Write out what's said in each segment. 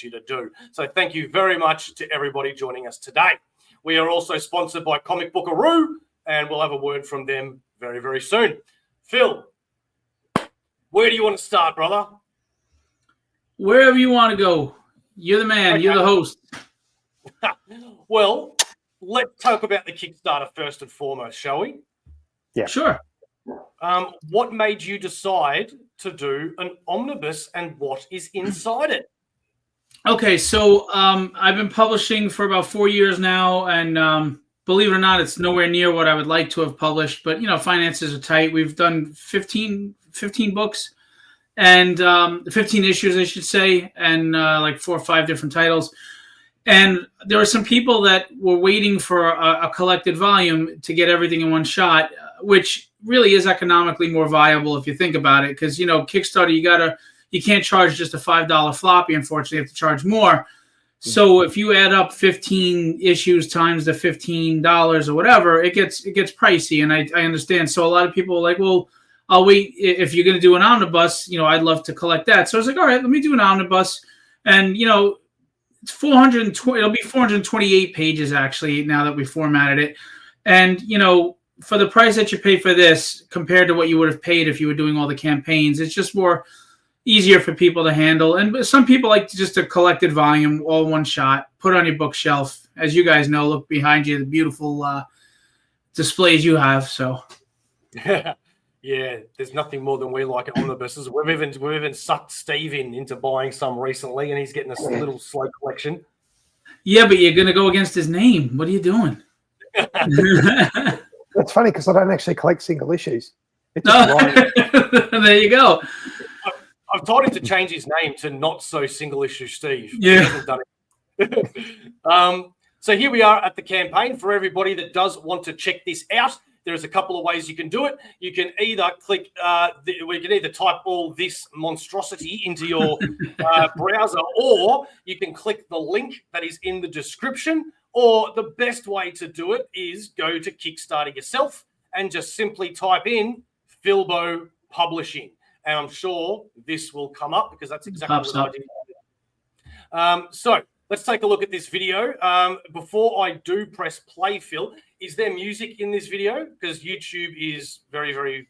you to do. So thank you very much to everybody joining us today. We are also sponsored by Comic Bookaroo, and we'll have a word from them very, very soon. Phil, where do you want to start, brother? Wherever you want to go. You're the man. Okay. You're the host. Well, let's talk about the Kickstarter first and foremost, shall we? Yeah. Sure. What made you decide to do an omnibus, and what is inside it? Okay, so I've been publishing for about 4 years now, and believe it or not, it's nowhere near what I would like to have published. But, finances are tight. We've done 15 books and 15 issues, I should say, and like 4 or 5 different titles. And there were some people that were waiting for a collected volume to get everything in one shot, which really is economically more viable if you think about it. Because, Kickstarter, you can't charge just a $5 floppy, unfortunately. You have to charge more. So if you add up 15 issues times the $15 or whatever, it gets pricey, and I understand. So a lot of people are like, well, I'll wait. If you're going to do an omnibus, I'd love to collect that. So I was like, all right, let me do an omnibus. And, it's 420. It'll be 428 pages, actually, now that we formatted it. And, for the price that you pay for this compared to what you would have paid if you were doing all the campaigns, it's just more easier for people to handle. And some people like just a collected volume, all one shot, put on your bookshelf. As you guys know, look behind you, the beautiful displays you have. So, yeah, there's nothing more than we like at omnibuses. We've even sucked Steve into buying some recently, and he's getting a little slow collection. Yeah, but you're going to go against his name. What are you doing? It's funny because I don't actually collect single issues. There you go. I've told him to change his name to Not So Single Issue Steve. Yeah. He hasn't done it. So here we are at the campaign. For everybody that does want to check this out, there's a couple of ways you can do it. You can either click, we can either type all this monstrosity into your browser, or you can click the link that is in the description. Or the best way to do it is go to Kickstarter yourself and just simply type in Philbo Publishing. And I'm sure this will come up because that's exactly what I did. So let's take a look at this video. Before I do press play, Phil, is there music in this video? Because YouTube is very, very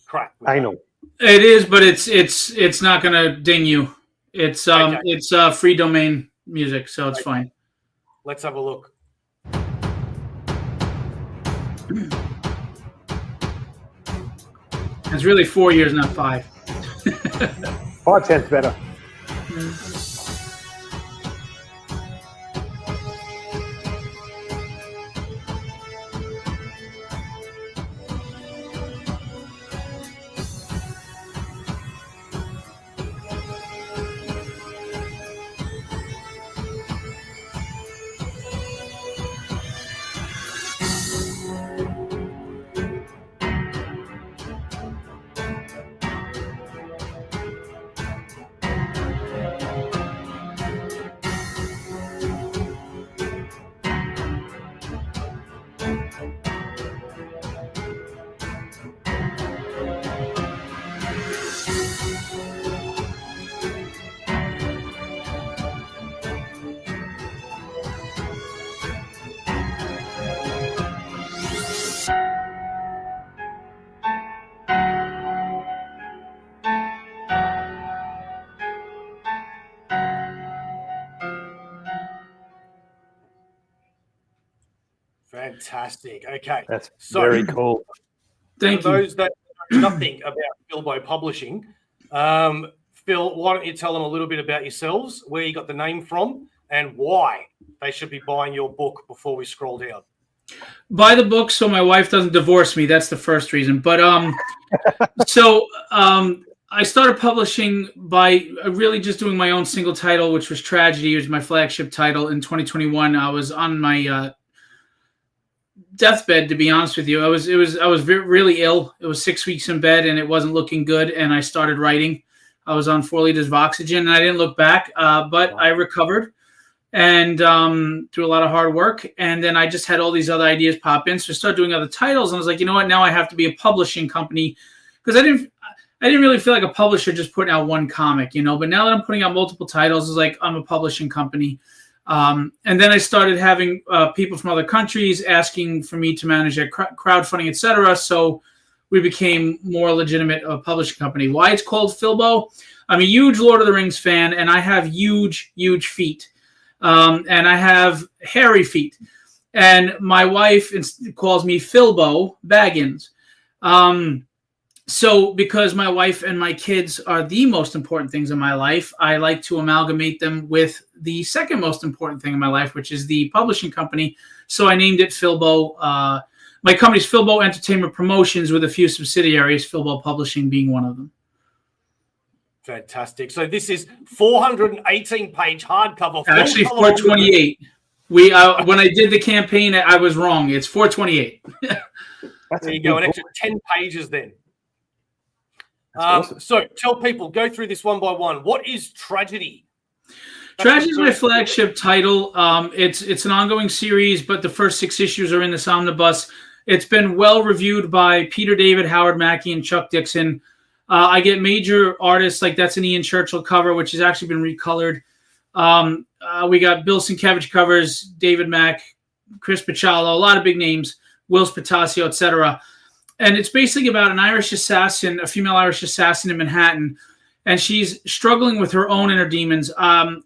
crap. Anal. It is, but it's not going to ding you. It's free domain music, so it's fine. Let's have a look. It's really 4 years, not 5. 5 sounds better. Fantastic. Okay. That's very cool. Thank you. For you. those that know nothing about Philbo Publishing, Phil, why don't you tell them a little bit about yourselves, where you got the name from, and why they should be buying your book before we scroll down? Buy the book so my wife doesn't divorce me. That's the first reason. But I started publishing by really just doing my own single title, which was Tragedy. It was my flagship title in 2021. I was on my deathbed, to be honest with you. I was really ill. It was 6 weeks in bed, and it wasn't looking good. And I started writing. I was on 4 liters of oxygen, and I didn't look back. But I recovered, and through a lot of hard work. And then I just had all these other ideas pop in. So I started doing other titles, and I was like, you know what? Now I have to be a publishing company, because I didn't really feel like a publisher just putting out one comic, but now that I'm putting out multiple titles, it's like I'm a publishing company. And then I started having people from other countries asking for me to manage their crowdfunding, etc. So we became more legitimate publishing company. Why it's called Philbo? I'm a huge Lord of the Rings fan, and I have huge, huge feet. And I have hairy feet. And my wife calls me Philbo Baggins. So because my wife and my kids are the most important things in my life, I like to amalgamate them with the second most important thing in my life, which is the publishing company. So I named it Philbo. My company's Philbo Entertainment Promotions with a few subsidiaries, Philbo Publishing being one of them. Fantastic. So this is 418-page hardcover. Actually, 428. When I did the campaign, I was wrong. It's 428. There you go. An extra 10 pages then. Awesome. So tell people, go through this one by one. What is Tragedy? Tragedy is my flagship title. It's an ongoing series, but the first 6 issues are in this omnibus. It's been well reviewed by Peter David, Howard Mackey, and Chuck Dixon. I get major artists like that's an Ian Churchill cover, which has actually been recolored. We got Bill Sienkiewicz covers, David Mack, Chris Picciolo, a lot of big names, Will Spatasio, etc. And it's basically about an Irish assassin, a female Irish assassin in Manhattan, and she's struggling with her own inner demons. I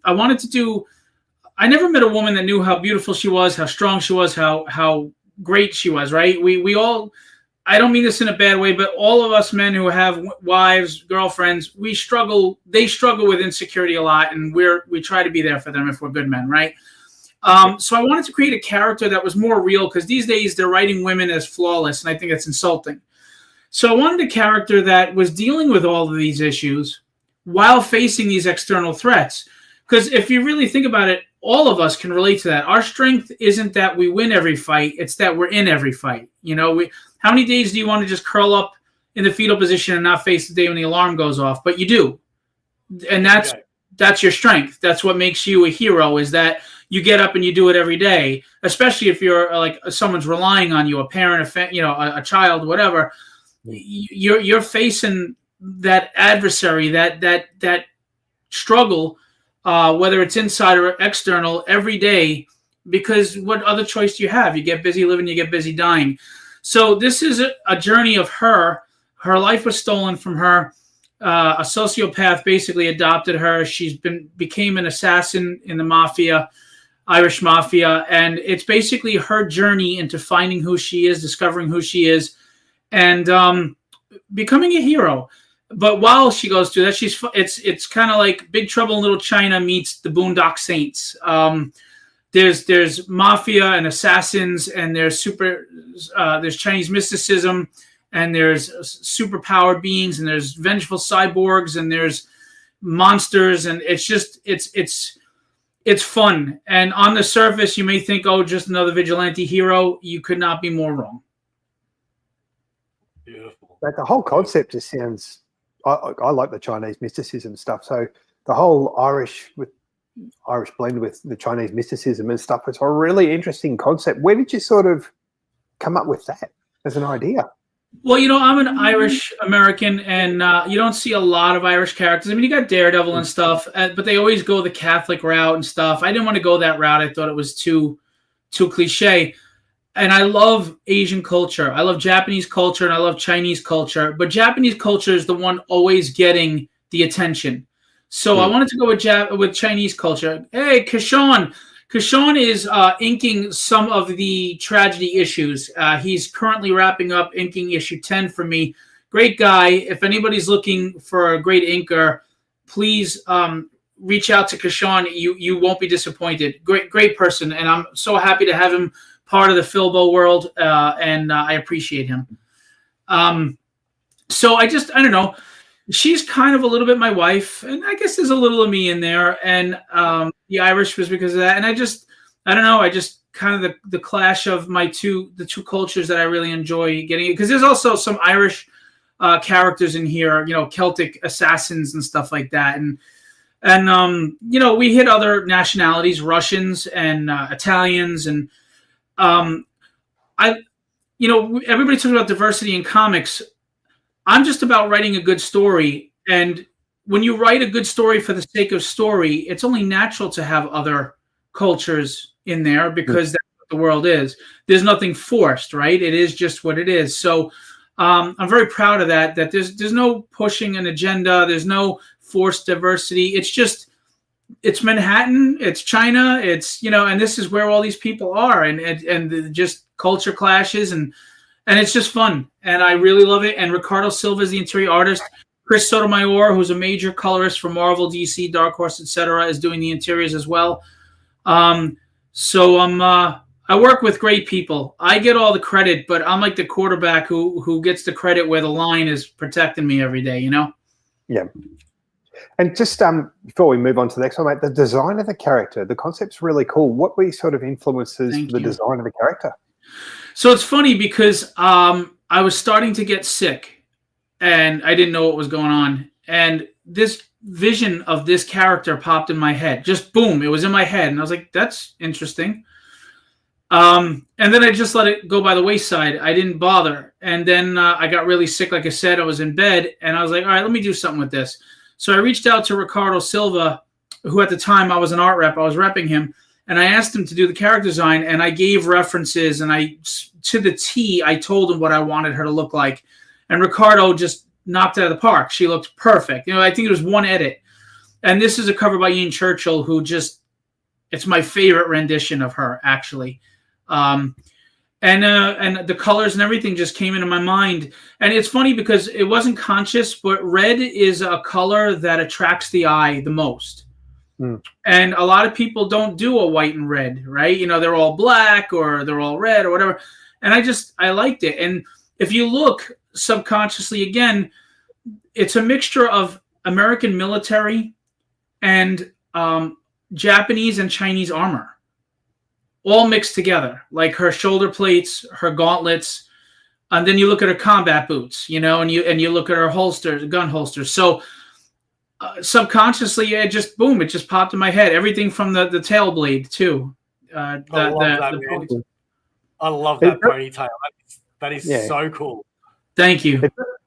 never met a woman that knew how beautiful she was, how strong she was, how great she was, right? We all, I don't mean this in a bad way, but all of us men who have wives, girlfriends, they struggle with insecurity a lot, and we try to be there for them if we're good men, right? So I wanted to create a character that was more real, because these days they're writing women as flawless, and I think that's insulting. So I wanted a character that was dealing with all of these issues while facing these external threats. Because if you really think about it, all of us can relate to that. Our strength isn't that we win every fight, it's that we're in every fight. How many days do you want to just curl up in the fetal position and not face the day when the alarm goes off? But you do. And that's your strength. That's what makes you a hero, is that you get up and you do it every day, especially if you're like someone's relying on you, a parent, a child, whatever. You're facing that adversary, that struggle, whether it's inside or external, every day, because what other choice do you have? You get busy living, you get busy dying. So this is a journey of her. Her life was stolen from her. A sociopath basically adopted her. Became an assassin in the mafia, Irish mafia, and it's basically her journey into finding who she is, discovering who she is, and becoming a hero. But while she goes through that, it's kind of like Big Trouble in Little China meets the Boondock Saints. There's mafia and assassins, and there's Chinese mysticism, and there's superpowered beings, and there's vengeful cyborgs, and there's monsters, and it's fun. And on the surface, you may think, oh, just another vigilante hero. You could not be more wrong. Beautiful. But the whole concept just sounds. I like the Chinese mysticism stuff. So the whole Irish blend with the Chinese mysticism and stuff. It's a really interesting concept. Where did you sort of come up with that as an idea? Well, I'm an Irish American, and you don't see a lot of Irish characters. I mean, you got Daredevil and stuff, but they always go the Catholic route and stuff. I didn't want to go that route. I thought it was too cliche. And I love Asian culture. I love Japanese culture, and I love Chinese culture. But Japanese culture is the one always getting the attention. So I wanted to go with Chinese culture. Hey, Kashawn. Kashawn is inking some of the tragedy issues. He's currently wrapping up inking issue 10 for me. Great guy. If anybody's looking for a great inker, please reach out to Kashawn. You won't be disappointed. Great person. And I'm so happy to have him part of the Philbo world, and I appreciate him. So I don't know. She's kind of a little bit my wife, and I guess there's a little of me in there. And the Irish was because of that. And I don't know. I just kind of the clash of the two cultures that I really enjoy getting, because there's also some Irish characters in here, Celtic assassins and stuff like that. And we hit other nationalities, Russians and Italians, and everybody talks about diversity in comics. I'm just about writing a good story. And when you write a good story for the sake of story, it's only natural to have other cultures in there because that's what the world is. There's nothing forced, right? It is just what it is. So I'm very proud of that, that there's no pushing an agenda. There's no forced diversity. It's Manhattan, it's China, it's, and this is where all these people are, and just culture clashes, and it's just fun, and I really love it. And Ricardo Silva is the interior artist. Chris Sotomayor, who's a major colorist for Marvel, DC, Dark Horse, etc., is doing the interiors as well. So I work with great people. I get all the credit, but I'm like the quarterback who gets the credit where the line is protecting me every day. Yeah. And just before we move on to the next one, mate, the design of the character, the concept's really cool. What were sort of influences for the design of the character? So it's funny because I was starting to get sick and I didn't know what was going on. And this vision of this character popped in my head. Just boom, it was in my head. And I was like, that's interesting. And then I just let it go by the wayside. I didn't bother. And then I got really sick. Like I said, I was in bed and I was like, all right, let me do something with this. So I reached out to Ricardo Silva, who at the time I was an art rep. I was repping him. And I asked him to do the character design, and I gave references, and to the T, I told him what I wanted her to look like. And Ricardo just knocked it out of the park. She looked perfect. I think it was one edit. And this is a cover by Ian Churchill, who it's my favorite rendition of her, actually. And the colors and everything just came into my mind. And it's funny because it wasn't conscious, but red is a color that attracts the eye the most. And a lot of people don't do a white and red, right? They're all black or they're all red or whatever. And I liked it. And if you look subconsciously, again, it's a mixture of American military and Japanese and Chinese armor, all mixed together, like her shoulder plates, her gauntlets. And then you look at her combat boots, and you look at her holsters, gun holsters. So subconsciously, it just popped in my head. Everything from the tail blade too. I love that ponytail. That is so cool. Thank you.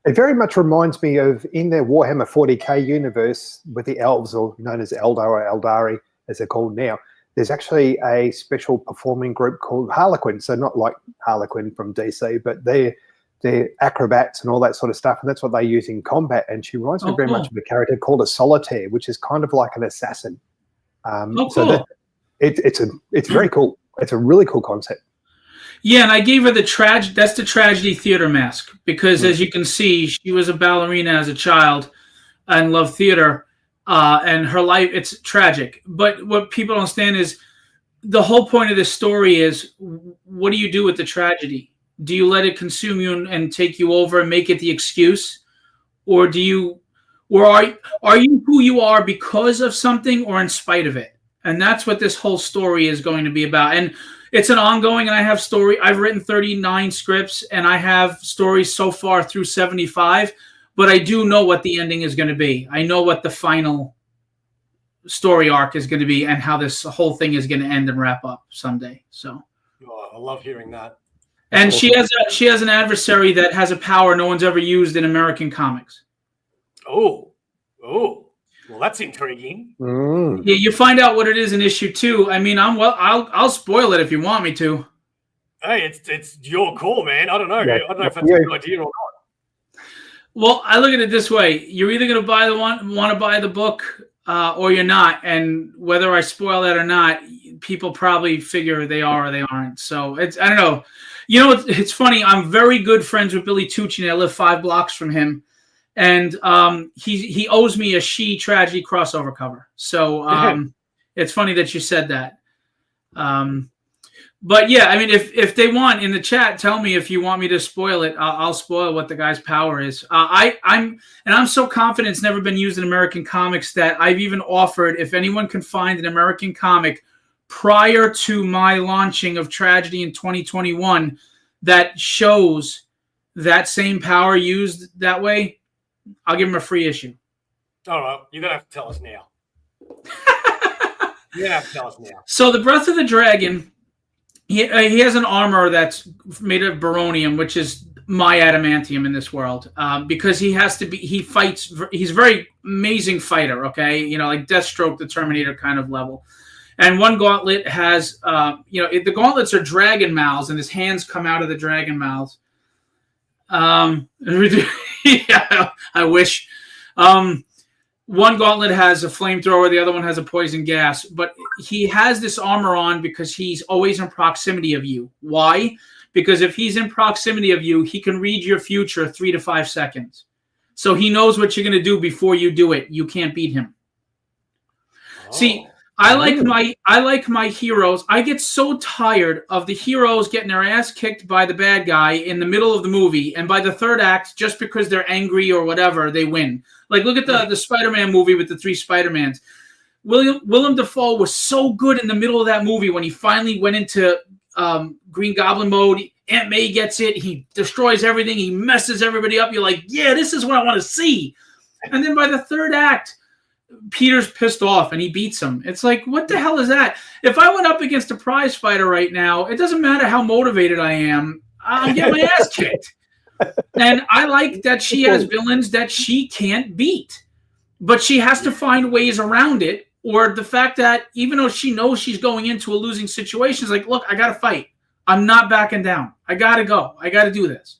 It very much reminds me of in their Warhammer 40k universe with the elves, or known as Eldar or Eldari, as they're called now. There's actually a special performing group called Harlequin. So not like Harlequin from DC, but they're acrobats and all that sort of stuff, and that's what they use in combat. And she reminds me very much of a character called a solitaire, which is kind of like an assassin. So it's very cool. It's a really cool concept. Yeah, and I gave her that's the tragedy theater mask, because as you can see, she was a ballerina as a child and loved theater, and her life, it's tragic. But what people don't understand is the whole point of this story is, what do you do with the tragedy? Do you let it consume you and take you over and make it the excuse? Or are you who you are because of something or in spite of it? And that's what this whole story is going to be about. And it's an ongoing, and I've written 39 scripts, and I have stories so far through 75, but I do know what the ending is going to be. I know what the final story arc is going to be and how this whole thing is going to end and wrap up someday. So I love hearing that. And she has an adversary that has a power no one's ever used in American comics. Oh, well, that's intriguing. Yeah, you find out what it is in issue 2. I mean, I'll spoil it if you want me to. Hey, it's your call, man. I don't know. Yeah. I don't know if that's a good idea or not. Well, I look at it this way: you're either going to want to buy the book, or you're not. And whether I spoil that or not, people probably figure they are or they aren't. So I don't know. It's funny. I'm very good friends with Billy Tucci, and I live 5 blocks from him. And he owes me a She Tragedy crossover cover. So it's funny that you said that. But yeah, I mean, if they want in the chat, tell me if you want me to spoil it. I'll spoil what the guy's power is. I'm so confident it's never been used in American comics that I've even offered, if anyone can find an American comic prior to my launching of Tragedy in 2021 that shows that same power used that way, I'll give him a free issue. All right, you're gonna have to tell us now. So the Breath of the Dragon, he has an armor that's made of baronium, which is my adamantium in this world, because he has to be. He fights. He's a very amazing fighter. Okay, like Deathstroke, the Terminator kind of level. And one gauntlet has, the gauntlets are dragon mouths, and his hands come out of the dragon mouths. Yeah, I wish. One gauntlet has a flamethrower, the other one has a poison gas. But he has this armor on because he's always in proximity of you. Why? Because if he's in proximity of you, he can read your future 3 to 5 seconds. So he knows what you're going to do before you do it. You can't beat him. Oh. See, I like my heroes. I get so tired of the heroes getting their ass kicked by the bad guy in the middle of the movie, and by the third act, just because they're angry or whatever, they win. Like, look at the Spider-Man movie with the 3 Spider-Mans. Willem Dafoe was so good in the middle of that movie when he finally went into Green Goblin mode. Aunt May gets it. He destroys everything. He messes everybody up. You're like, yeah, this is what I want to see. And then by the third act, Peter's pissed off and he beats him. It's like, what the hell is that? If I went up against a prize fighter right now, it doesn't matter how motivated I am. I'll get my ass kicked. And I like that she has villains that she can't beat. But she has to find ways around it. Or the fact that even though she knows she's going into a losing situation, she's like, look, I got to fight. I'm not backing down. I got to go. I got to do this.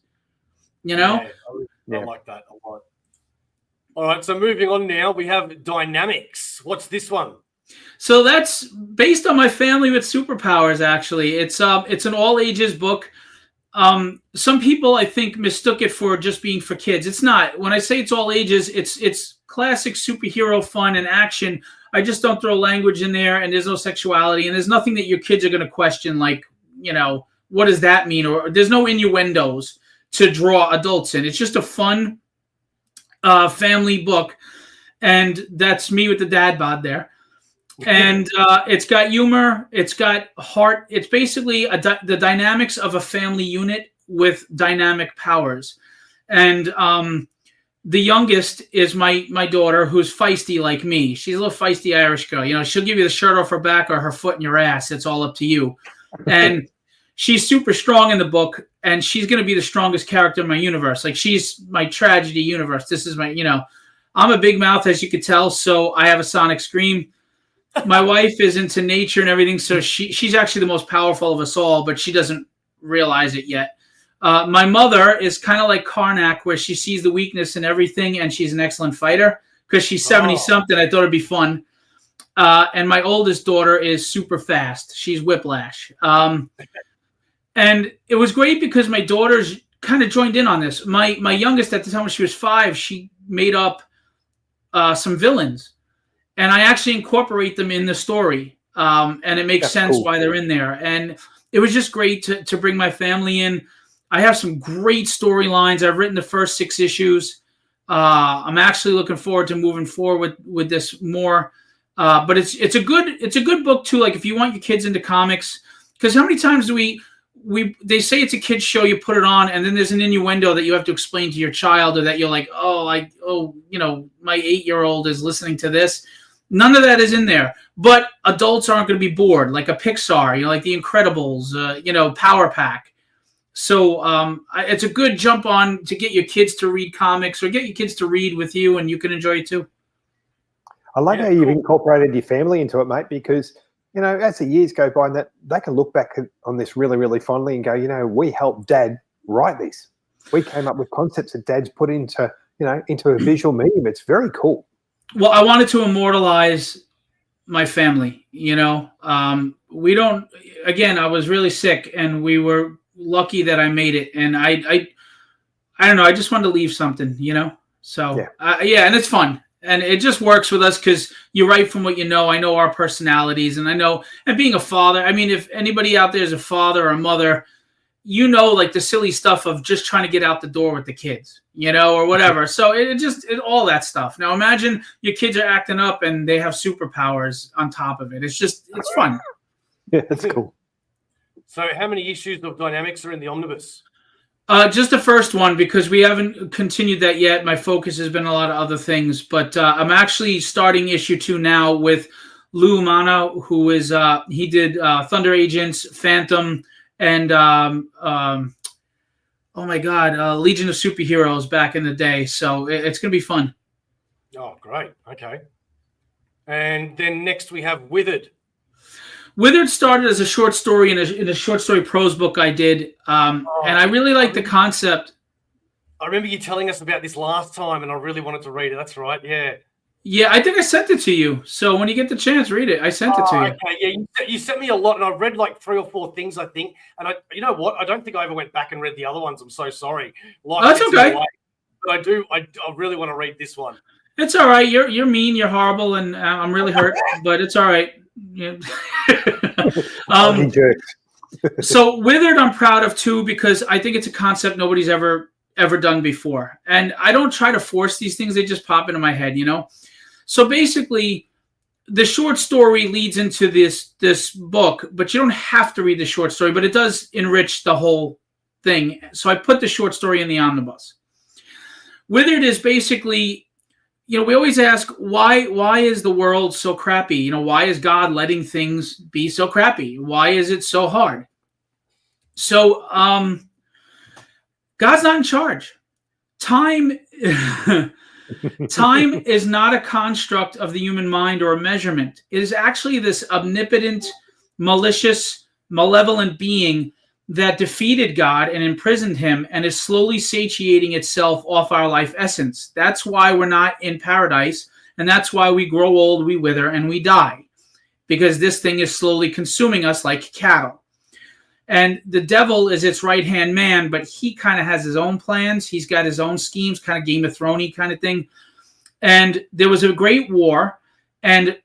Yeah, I like that a lot. All right, so moving on now, we have Dynamics. What's this one? So that's based on my family with superpowers, actually. It's an all-ages book. Some people, I think, mistook it for just being for kids. It's not. When I say it's all ages, it's classic superhero fun and action. I just don't throw language in there, and there's no sexuality, and there's nothing that your kids are going to question, like, what does that mean? Or there's no innuendos to draw adults in. It's just a fun family book, and that's me with the dad bod there. And it's got humor, it's got heart. It's basically the dynamics of a family unit with dynamic powers. And the youngest is my daughter, who's feisty like me. She's a little feisty Irish girl. She'll give you the shirt off her back or her foot in your ass. It's all up to you. And she's super strong in the book, and she's going to be the strongest character in my universe. Like, she's my tragedy universe. This is my, I'm a big mouth, as you could tell, so I have a sonic scream. My wife is into nature and everything, so she's actually the most powerful of us all, but she doesn't realize it yet. My mother is kind of like Karnak, where she sees the weakness in everything, and she's an excellent fighter because she's 70-something. I thought it'd be fun. And my oldest daughter is super fast. She's Whiplash. And it was great because my daughters kind of joined in on this. My youngest, at the time when she was 5, she made up some villains. And I actually incorporate them in the story. And it makes sense why they're in there. And it was just great to bring my family in. I have some great storylines. I've written the first 6 issues. I'm actually looking forward to moving forward with this more. But it's a good book too. Like, if you want your kids into comics, because how many times do they say it's a kid's show, you put it on, and then there's an innuendo that you have to explain to your child, or that you're like, my 8-year-old is listening to this. None of that is in there. But adults aren't going to be bored, like a Pixar, like The Incredibles, Power Pack. So it's a good jump on to get your kids to read comics, or get your kids to read with you, and you can enjoy it too. I like how you've incorporated your family into it, mate, because, as the years go by, that they can look back on this really, really fondly and go, we helped Dad write this. We came up with concepts that Dad's put into a visual medium. It's very cool. Well, I wanted to immortalize my family. We don't. Again, I was really sick, and we were lucky that I made it. And I don't know. I just wanted to leave something. So and it's fun. And it just works with us because you write from what you know. I know our personalities, and and being a father, I mean, if anybody out there is a father or a mother, like the silly stuff of just trying to get out the door with the kids, or whatever. So it all that stuff. Now imagine your kids are acting up and they have superpowers on top of it. It's fun. Yeah, that's cool. So how many issues of Dynamics are in the omnibus? Just the first one, because we haven't continued that yet. My focus has been a lot of other things, but I'm actually starting issue 2 now with Lou Mana, who is he did Thunder Agents, Phantom, and oh my God, Legion of Superheroes back in the day. So it's going to be fun. Oh, great. Okay. And then next we have Withered. Withered started as a short story in a short story prose book I did. And I really like the concept. I remember you telling us about this last time, and I really wanted to read it. That's right. Yeah. Yeah, I think I sent it to you. So when you get the chance, read it. I sent it to you. Okay. Yeah, you sent me a lot, and I've read like 3 or 4 things, I think. And you know what? I don't think I ever went back and read the other ones. I'm so sorry. That's okay. But I really want to read this one. It's all right. You're mean. You're horrible, and I'm really hurt. But it's all right. Yeah. So Withered, I'm proud of too, because I think it's a concept nobody's ever done before, and I don't try to force these things; they just pop into my head, you know. So basically, the short story leads into this book, but you don't have to read the short story, but it does enrich the whole thing. So I put the short story in the omnibus. Withered is basically, you know, we always ask why is the world so crappy? You know, why is God letting things be so crappy? Why is it so hard? So God's not in charge. Time is not a construct of the human mind or a measurement. It is actually this omnipotent, malicious, malevolent being that defeated God and imprisoned him and is slowly satiating itself off our life essence. That's why we're not in paradise, and that's why we grow old, we wither, and we die, because this thing is slowly consuming us like cattle. And the devil is its right-hand man, but he kind of has his own plans. He's got his own schemes, kind of Game of Thrones-y kind of thing. And there was a great war, and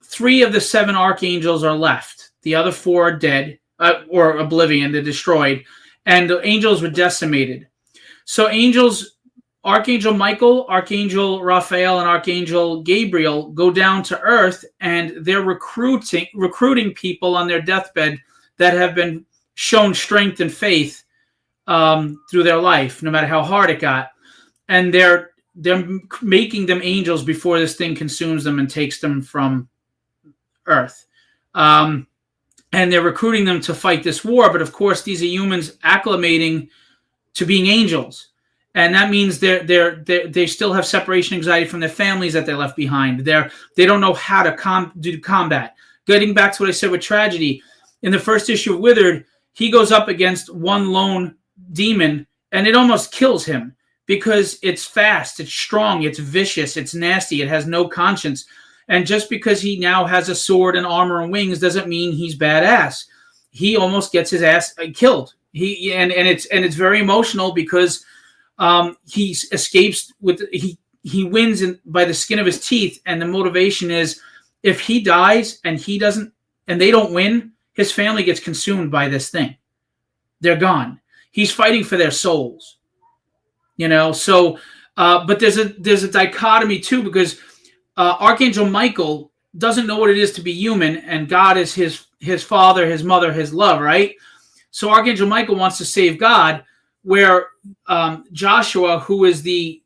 3 of the 7 archangels are left. The other 4 are dead, or oblivion, they're destroyed. And the angels were decimated. So Archangel Michael, Archangel Raphael, and Archangel Gabriel go down to earth, and they're recruiting people on their deathbed that have been shown strength and faith through their life, no matter how hard it got. And they're making them angels before this thing consumes them and takes them from earth. And they're recruiting them to fight this war. But of course, these are humans acclimating to being angels. And that means they still have separation anxiety from their families that they left behind. They don't know how to do combat. Getting back to what I said with tragedy, in the first issue of Withered, he goes up against one lone demon, and it almost kills him because it's fast, it's strong, it's vicious, it's nasty, it has no conscience. And just because he now has a sword and armor and wings doesn't mean he's badass. He almost gets his ass killed. And it's very emotional because he escapes he wins by the skin of his teeth, and the motivation is if he dies and they don't win, his family gets consumed by this thing. They're gone. He's fighting for their souls, you know. So, but there's a dichotomy too, because Archangel Michael doesn't know what it is to be human, and God is his father, his mother, his love, right? So Archangel Michael wants to save God, where Joshua, who is the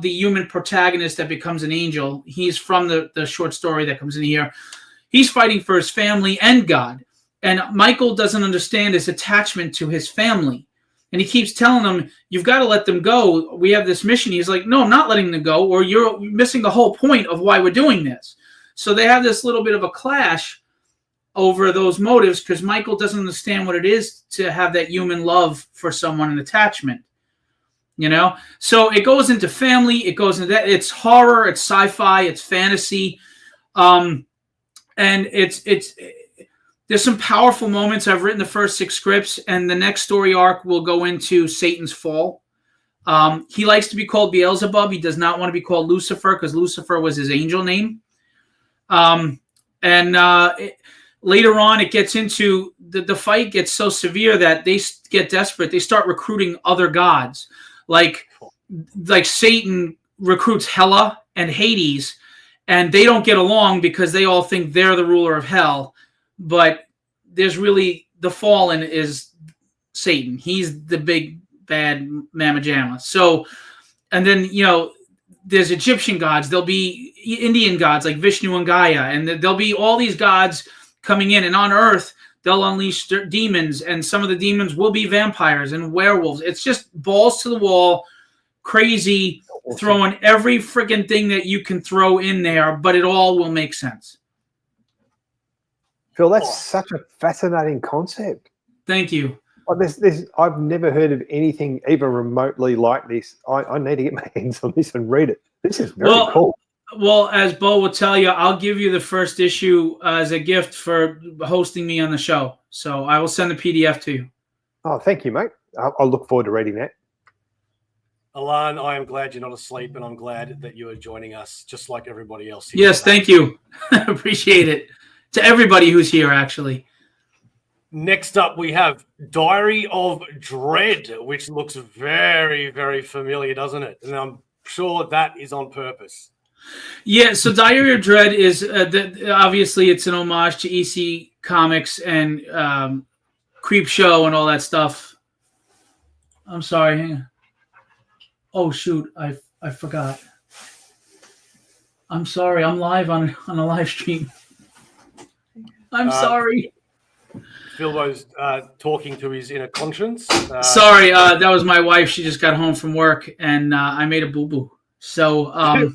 human protagonist that becomes an angel, he's from the short story that comes in here. He's fighting for his family and God. And Michael doesn't understand his attachment to his family. And he keeps telling them, you've got to let them go. We have this mission. He's like, no, I'm not letting them go, or you're missing the whole point of why we're doing this. So they have this little bit of a clash over those motives, because Michael doesn't understand what it is to have that human love for someone and attachment. You know? So it goes into family. It goes into that. It's horror. It's sci-fi. It's fantasy. And there's some powerful moments. I've written the first 6 scripts, and the next story arc will go into Satan's fall. He likes to be called Beelzebub. He does not want to be called Lucifer, because Lucifer was his angel name. Later on, it gets into the fight gets so severe that they get desperate. They start recruiting other gods, like Satan recruits Hela and Hades, and they don't get along because they all think they're the ruler of hell. But there's really, the fallen is Satan. He's the big bad mamma jamma. So, and then, you know, there's Egyptian gods. There'll be Indian gods like Vishnu and Gaia. And there'll be all these gods coming in. And on Earth, they'll unleash demons, and some of the demons will be vampires and werewolves. It's just balls to the wall, crazy, Awesome. throwing every freaking thing that you can throw in there, but it all will make sense. Phil, that's such a fascinating concept. Thank you. I've never heard of anything even remotely like this. I need to get my hands on this and read it. This is very cool. Well, as Bo will tell you, I'll give you the first issue as a gift for hosting me on the show. So I will send the PDF to you. Oh, thank you, mate. I'll look forward to reading that. Alan, I am glad you're not asleep, and I'm glad that you are joining us, just like everybody else here. Yes, thank you. Appreciate it. To everybody who's here, actually. Next up, we have Diary of Dread, which looks very, very familiar, doesn't it? And I'm sure that is on purpose. Yeah, so Diary of Dread is obviously it's an homage to EC Comics and Creep Show and all that stuff. I'm sorry, hang on. Oh shoot, I forgot. I'm sorry, I'm live on a live stream. I'm sorry. Philbo's talking to his inner conscience. Sorry, that was my wife. She just got home from work, and I made a boo-boo. So,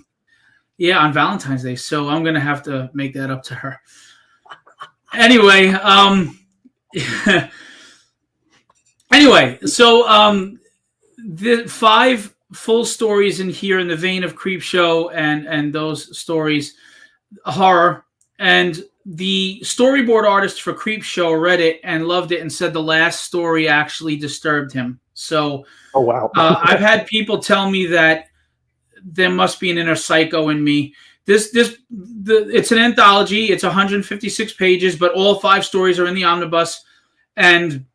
yeah, on Valentine's Day. So I'm going to have to make that up to her. Anyway, so the 5 full stories in here in the vein of Creep Show and those stories, horror, and the storyboard artist for Creep Show read it and loved it and said the last story actually disturbed him. So, oh wow, I've had people tell me that there must be an inner psycho in me. It's an anthology. It's 156 pages, but all 5 stories are in the omnibus, and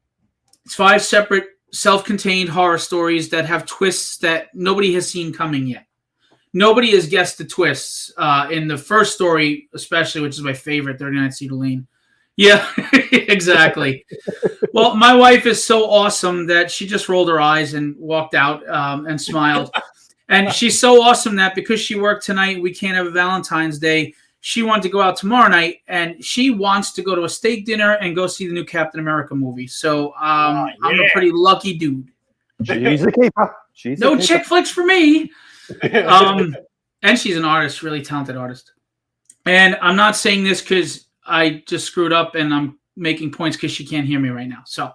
it's 5 separate self-contained horror stories that have twists that nobody has seen coming yet. Nobody has guessed the twists in the first story, especially, which is my favorite, 39 Cedar Lane. Yeah, exactly. Well, my wife is so awesome that she just rolled her eyes and walked out and smiled. And she's so awesome that because she worked tonight, we can't have a Valentine's Day. She wanted to go out tomorrow night, and she wants to go to a steak dinner and go see the new Captain America movie. So I'm a pretty lucky dude. She's a keeper. No chick flicks for me. And she's an artist, really talented artist. And I'm not saying this because I just screwed up and I'm making points because she can't hear me right now. So,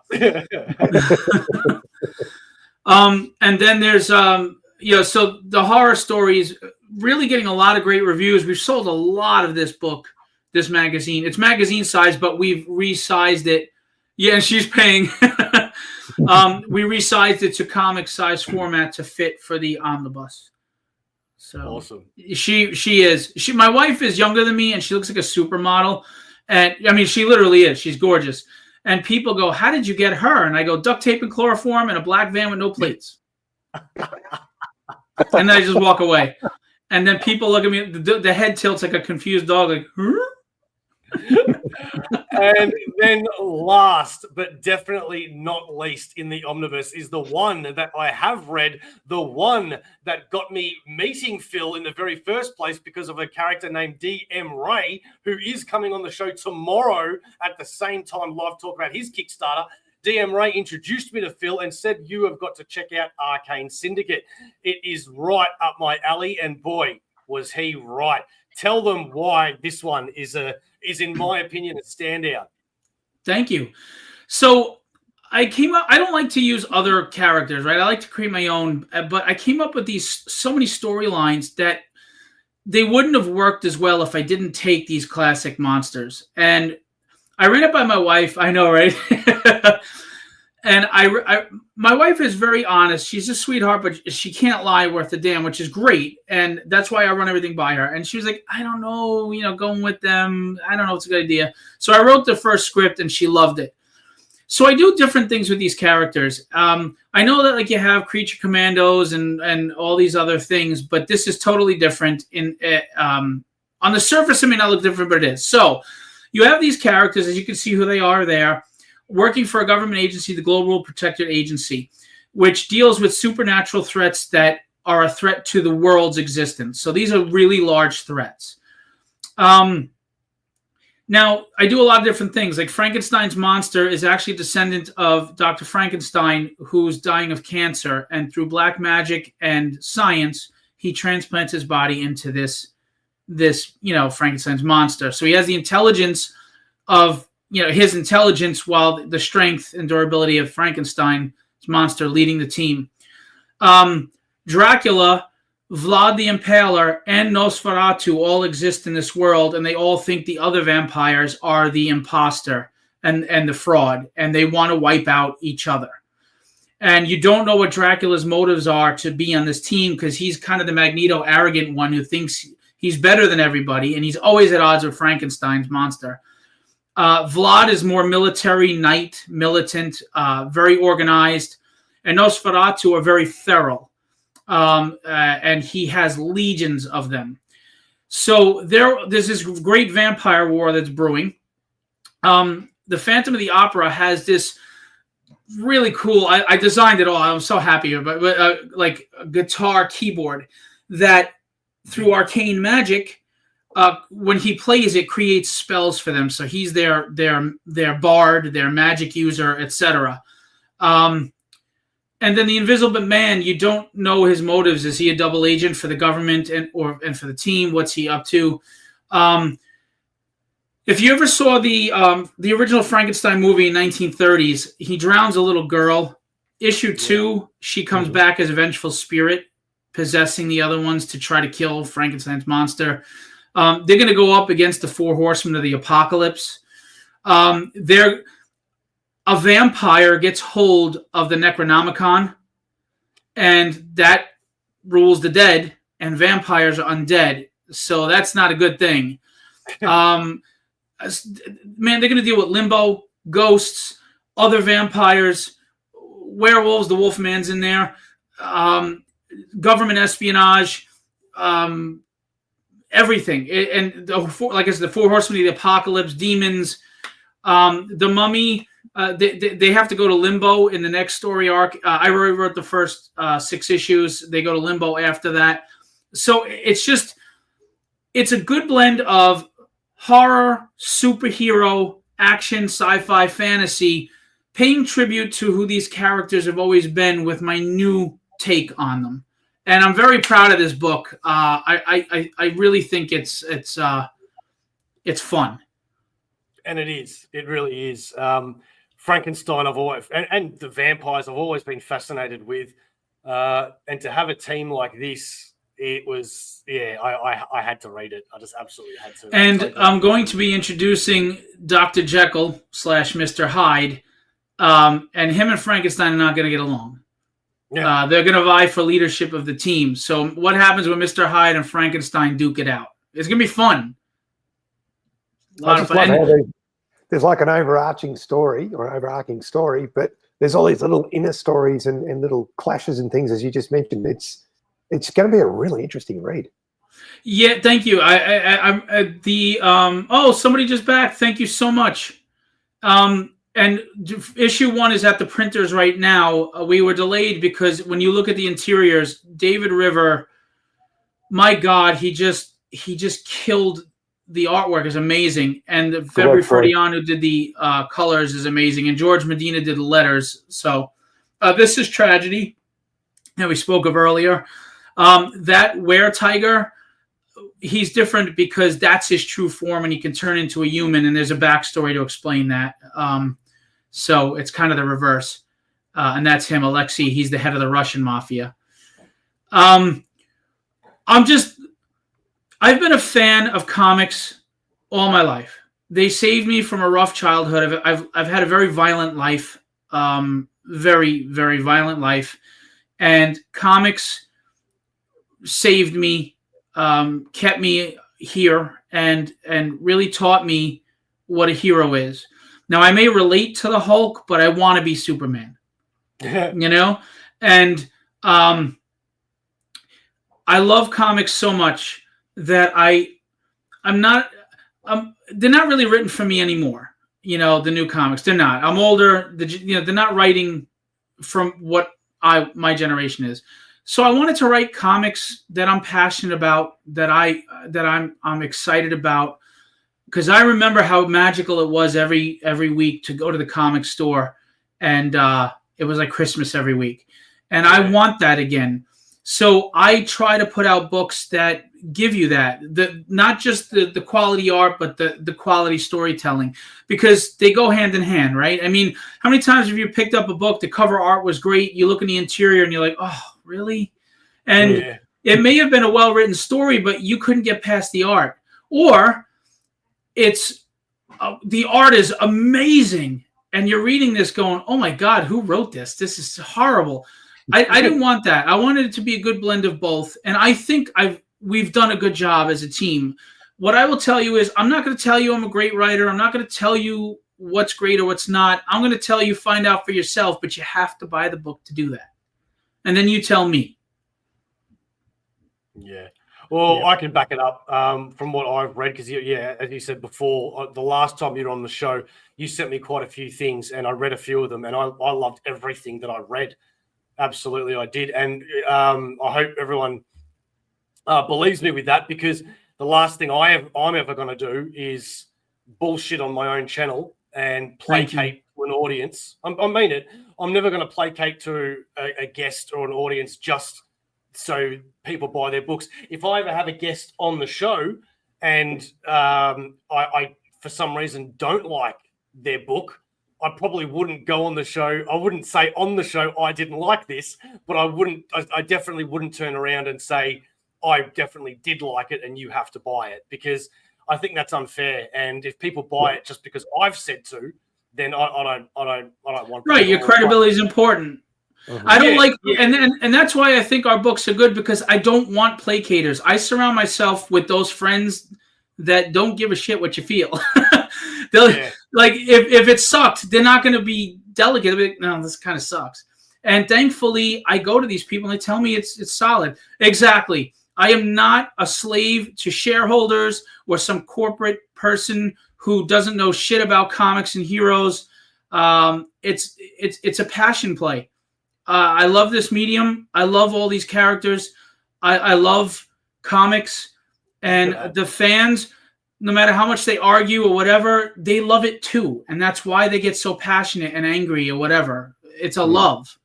and then there's, so the horror stories really getting a lot of great reviews. We've sold a lot of this book, this magazine. It's magazine size, but we've resized it. Yeah, and she's paying. We resized it to comic size format to fit for the omnibus. So awesome. My wife is younger than me, and she looks like a supermodel. And I mean, she literally is. She's gorgeous. And people go, "How did you get her?" And I go, "Duct tape and chloroform in a black van with no plates." And then I just walk away. And then people look at me. The head tilts like a confused dog, like, huh? And then last, but definitely not least in the omnibus, is the one that I have read, the one that got me meeting Phil in the very first place because of a character named D.M. Ray, who is coming on the show tomorrow at the same time, live talk about his Kickstarter. D.M. Ray introduced me to Phil and said, "You have got to check out Arcane Syndicate. It is right up my alley," and boy, was he right. Tell them why this one is in my opinion, a standout. Thank you. So I don't like to use other characters, right? I like to create my own, but I came up with so many storylines that they wouldn't have worked as well if I didn't take these classic monsters. And I ran it by my wife. I know, right? And my wife is very honest. She's a sweetheart, but she can't lie worth a damn, which is great. And that's why I run everything by her. And she was like, "I don't know, going with them, I don't know if it's a good idea." So I wrote the first script and she loved it. So I do different things with these characters. I know that you have creature commandos and all these other things, but this is totally different. On the surface, it may not look different, but it is. So you have these characters, as you can see who they are there, working for a government agency, the Global Protector Agency, which deals with supernatural threats that are a threat to the world's existence. So these are really large threats. Now, I do a lot of different things. Like Frankenstein's monster is actually a descendant of Dr. Frankenstein, who's dying of cancer. And through black magic and science, he transplants his body into this Frankenstein's monster. So he has the intelligence of, his intelligence, while the strength and durability of Frankenstein's monster leading the team. Dracula, Vlad the Impaler, and Nosferatu all exist in this world, and they all think the other vampires are the imposter and the fraud, and they want to wipe out each other. And you don't know what Dracula's motives are to be on this team, because he's kind of the Magneto arrogant one who thinks he's better than everybody, and he's always at odds with Frankenstein's monster. Vlad is more military, knight, militant, very organized, and Nosferatu are very feral. And he has legions of them. So there's this great vampire war that's brewing. The Phantom of the Opera has this really cool, I designed it all. I'm so happy, but like a guitar keyboard that through arcane magic, when he plays, it creates spells for them. So he's their bard, their magic user, etc. And then the Invisible Man, you don't know his motives. Is he a double agent for the government and for the team? What's he up to? If you ever saw the original Frankenstein movie in 1930s, he drowns a little girl. Issue 2, she comes back as a vengeful spirit, possessing the other ones to try to kill Frankenstein's monster. They're going to go up against the 4 horsemen of the apocalypse. A vampire gets hold of the Necronomicon, and that rules the dead, and vampires are undead. So that's not a good thing. Man, they're going to deal with limbo, ghosts, other vampires, werewolves, the Wolfman's in there, government espionage, everything. And like I said, the 4 horsemen of the apocalypse, demons, the Mummy. They have to go to limbo in the next story arc. I already wrote the first 6 issues. They go to limbo after that. So it's a good blend of horror, superhero, action, sci-fi, fantasy, paying tribute to who these characters have always been with my new take on them. And I'm very proud of this book. I really think it's fun. And it is. It really is. Frankenstein, I've always, and the vampires, I've always been fascinated with. And to have a team like this, it was, I had to read it. I just absolutely had to. And I'm going to be introducing Dr. Jekyll / Mr. Hyde, and him and Frankenstein are not going to get along. Yeah. They're going to vie for leadership of the team. So what happens when Mr. Hyde and Frankenstein duke it out? It's going to be fun. A lot of fun. There's like an overarching story, but there's all these little inner stories and little clashes and things, as you just mentioned. It's going to be a really interesting read. Yeah, thank you. Somebody just back. Thank you so much. And issue 1 is at the printers right now. We were delayed because when you look at the interiors, David River, my God, he just killed. The artwork is amazing, and February Frediano who did the colors is amazing, and George Medina did the letters. So this is Tragedy that we spoke of earlier. That Were-Tiger, he's different because that's his true form, and he can turn into a human, and there's a backstory to explain that. So it's kind of the reverse, and that's him, Alexei. He's the head of the Russian mafia. I've been a fan of comics all my life. They saved me from a rough childhood. I've had a very violent life, very, very violent life. And comics saved me, kept me here, and really taught me what a hero is. Now, I may relate to the Hulk, but I want to be Superman. And I love comics so much that they're not really written for me anymore. The new comics, they're not. I'm older. They're not writing from what my generation is. So I wanted to write comics that I'm passionate about, that I'm excited about, because I remember how magical it was every week to go to the comic store, and it was like Christmas every week, and I want that again. So I try to put out books that give you that, not just the quality art, but the quality storytelling, because they go hand in hand, right? I mean, how many times have you picked up a book, the cover art was great, you look in the interior and you're like, oh, really? And it may have been a well-written story, but you couldn't get past the art. Or it's the art is amazing, and you're reading this going, oh my God, who wrote this? This is horrible. I didn't want that. I wanted it to be a good blend of both. And I think we've done a good job as a team. What I will tell you is I'm not going to tell you I'm a great writer. I'm not going to tell you what's great or what's not. I'm going to tell you find out for yourself, but you have to buy the book to do that. And then you tell me. Yeah. Well, I can back it up from what I've read because, as you said before, the last time you were on the show, you sent me quite a few things and I read a few of them and I loved everything that I read. Absolutely, I did. And I hope everyone believes me with that because the last thing I'm ever going to do is bullshit on my own channel and placate to an audience. I mean it. I'm never going to placate to a guest or an audience just so people buy their books. If I ever have a guest on the show and I for some reason don't like their book, I probably wouldn't go on the show. I wouldn't say on the show, I didn't like this, but I definitely wouldn't turn around and say, I definitely did like it and you have to buy it because I think that's unfair. And if people buy it just because I've said to, then I don't want. Right. Your credibility is important. I don't and that's why I think our books are good because I don't want placaters. I surround myself with those friends that don't give a shit what you feel. Like if it sucked, they're not going to be delicate. They'll be like, no, this kind of sucks. And thankfully, I go to these people and they tell me it's solid. Exactly. I am not a slave to shareholders or some corporate person who doesn't know shit about comics and heroes. It's a passion play. I love this medium. I love all these characters. I love comics, and the fans, no matter how much they argue or whatever, they love it too. And that's why they get so passionate and angry or whatever. It's a love.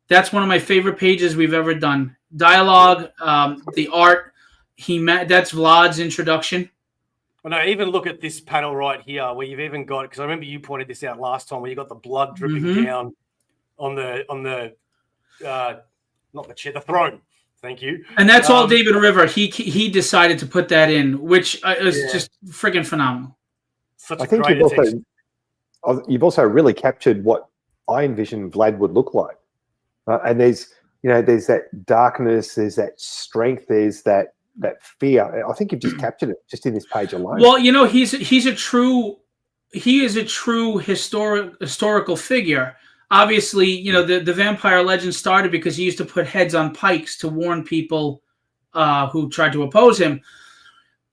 That's one of my favorite pages we've ever done. Dialogue, the art. That's Vlad's introduction. Well, no, even look at this panel right here where you've even got, because I remember you pointed this out last time, where you got the blood dripping down on the not the chair, the throne. Thank you. And that's all David River. He decided to put that in, which is just freaking phenomenal. I think you've also really captured what I envisioned Vlad would look like. And there's that darkness, there's that strength, there's that fear. I think you've just captured it just in this page alone. Well, he is a true historical figure. Obviously, the vampire legend started because he used to put heads on pikes to warn people who tried to oppose him.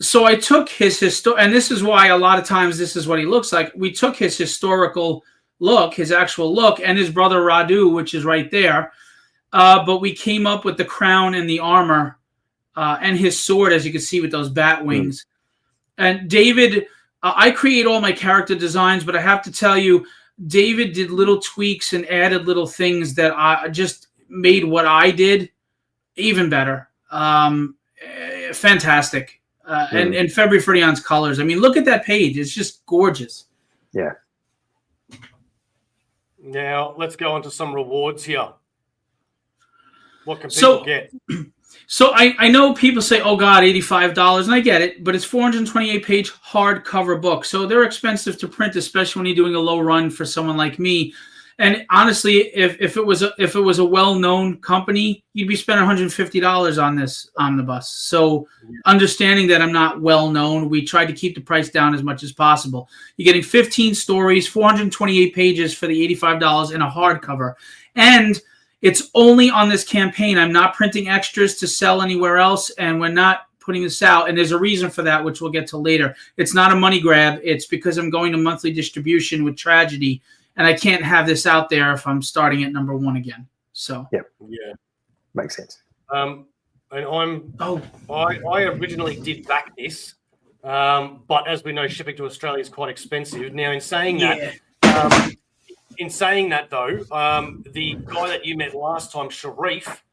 So I took his and this is why a lot of times this is what he looks like. We took his historical look, his actual look, and his brother Radu, which is right there. But we came up with the crown and the armor and his sword, as you can see with those bat wings. And David, I create all my character designs, but I have to tell you, David did little tweaks and added little things that I just made what I did even better. Fantastic. And February Frion's colors. I mean, look at that page. It's just gorgeous. Yeah. Now, let's go on to some rewards here. What can people get? So I know people say, oh, God, $85, and I get it, but it's 428-page hardcover book. So they're expensive to print, especially when you're doing a low run for someone like me. And honestly, if it was a well-known company, you'd be spending $150 on this omnibus. So understanding that I'm not well-known, we tried to keep the price down as much as possible. You're getting 15 stories, 428 pages for the $85 in a hardcover. And it's only on this campaign. I'm not printing extras to sell anywhere else, and we're not putting this out. And there's a reason for that, which we'll get to later. It's not a money grab. It's because I'm going to monthly distribution with Tragedy, and I can't have this out there if I'm starting at number 1 again. So yeah, makes sense. And I originally did back this But as we know, shipping to Australia is quite expensive. Now, in saying that, the guy that you met last time, Sharif,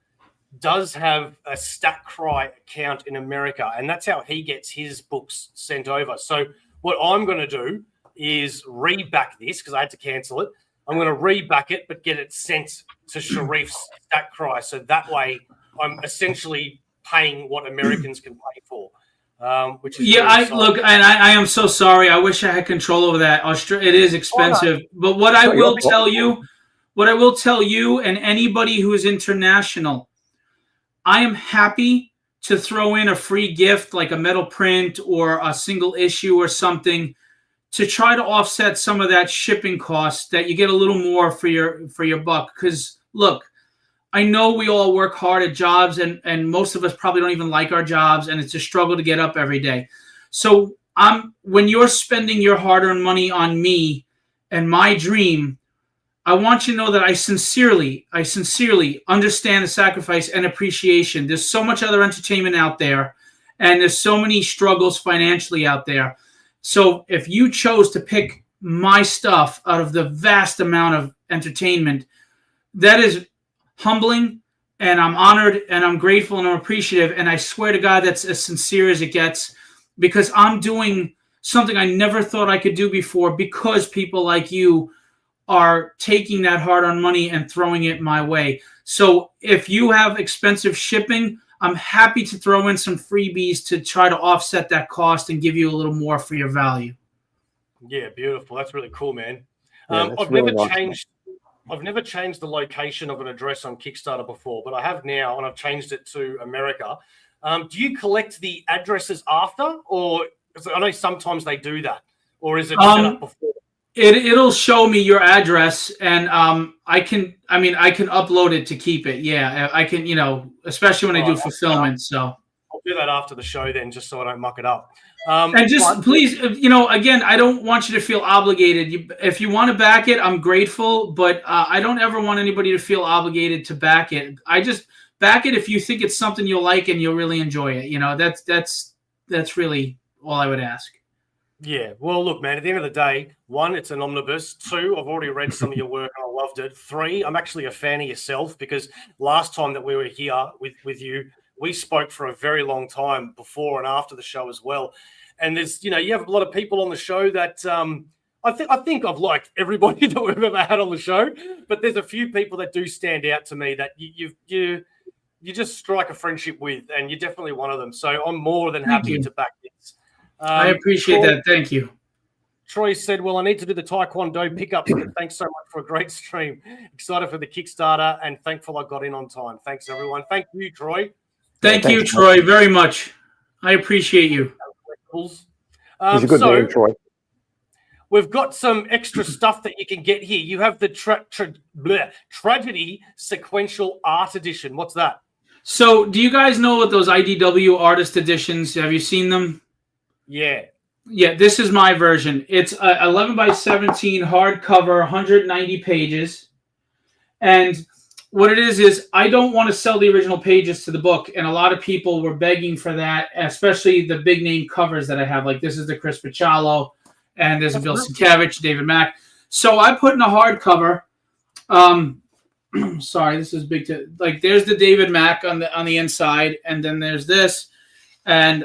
does have a StatCry account in America, and that's how he gets his books sent over. So what I'm going to do is reback this because I had to cancel it. I'm going to reback it, but get it sent to Sharif's StatCry. So that way I'm essentially paying what Americans can pay for. Which is look, and I am so sorry. I wish I had control over that. It is expensive. But what I will tell you and anybody who is international, I am happy to throw in a free gift like a metal print or a single issue or something to try to offset some of that shipping cost, that you get a little more for your buck. Because look, I know we all work hard at jobs, and most of us probably don't even like our jobs, and it's a struggle to get up every day. So when you're spending your hard-earned money on me and my dream, I want you to know that I sincerely understand the sacrifice and appreciation. There's so much other entertainment out there, and there's so many struggles financially out there. So if you chose to pick my stuff out of the vast amount of entertainment, that is humbling, and I'm honored, and I'm grateful, and I'm appreciative. And I swear to God, that's as sincere as it gets, because I'm doing something I never thought I could do before, because people like you are taking that hard-earned money and throwing it my way. So if you have expensive shipping, I'm happy to throw in some freebies to try to offset that cost and give you a little more for your value. Yeah, beautiful. That's really cool, man. Yeah, I've never changed the location of an address on Kickstarter before, but I have now, and I've changed it to America. Do you collect the addresses after, or I know sometimes they do that, or is it set up before? It'll show me your address, and I can upload it to keep it. Yeah, I can, especially when I do fulfillment. So I'll do that after the show then, just so I don't muck it up. And just please, again, I don't want you to feel obligated. If you want to back it, I'm grateful, but I don't ever want anybody to feel obligated to back it. I just back it if you think it's something you'll like and you'll really enjoy it. That's really all I would ask. Yeah. Well, look, man, at the end of the day, 1, it's an omnibus. 2, I've already read some of your work and I loved it. 3, I'm actually a fan of yourself, because last time that we were here with you, we spoke for a very long time before and after the show as well. And there's, you have a lot of people on the show that I think I've liked everybody that we've ever had on the show, but there's a few people that do stand out to me that you just strike a friendship with, and you're definitely one of them. So I'm more than happy to back this. I appreciate that. Thank you. Troy said, well, I need to do the Taekwondo pickups, but thanks so much for a great stream. Excited for the Kickstarter, and thankful I got in on time. Thanks, everyone. Thank you, Troy. Thank you, Troy, very much. I appreciate you. He's a good name, Troy. We've got some extra stuff that you can get here. You have the Tragedy Sequential Art Edition. What's that? So do you guys know what those IDW artist editions, have you seen them? Yeah. Yeah, this is my version. It's 11 by 17 hardcover, 190 pages. And what it is I don't want to sell the original pages to the book, and a lot of people were begging for that, especially the big name covers that I have. Like this is the Chris Picciolo, and there's a Bill Sienkiewicz, David Mack. So I put in a hardcover. Sorry, this is big. Like there's the David Mack on the inside, and then there's this, and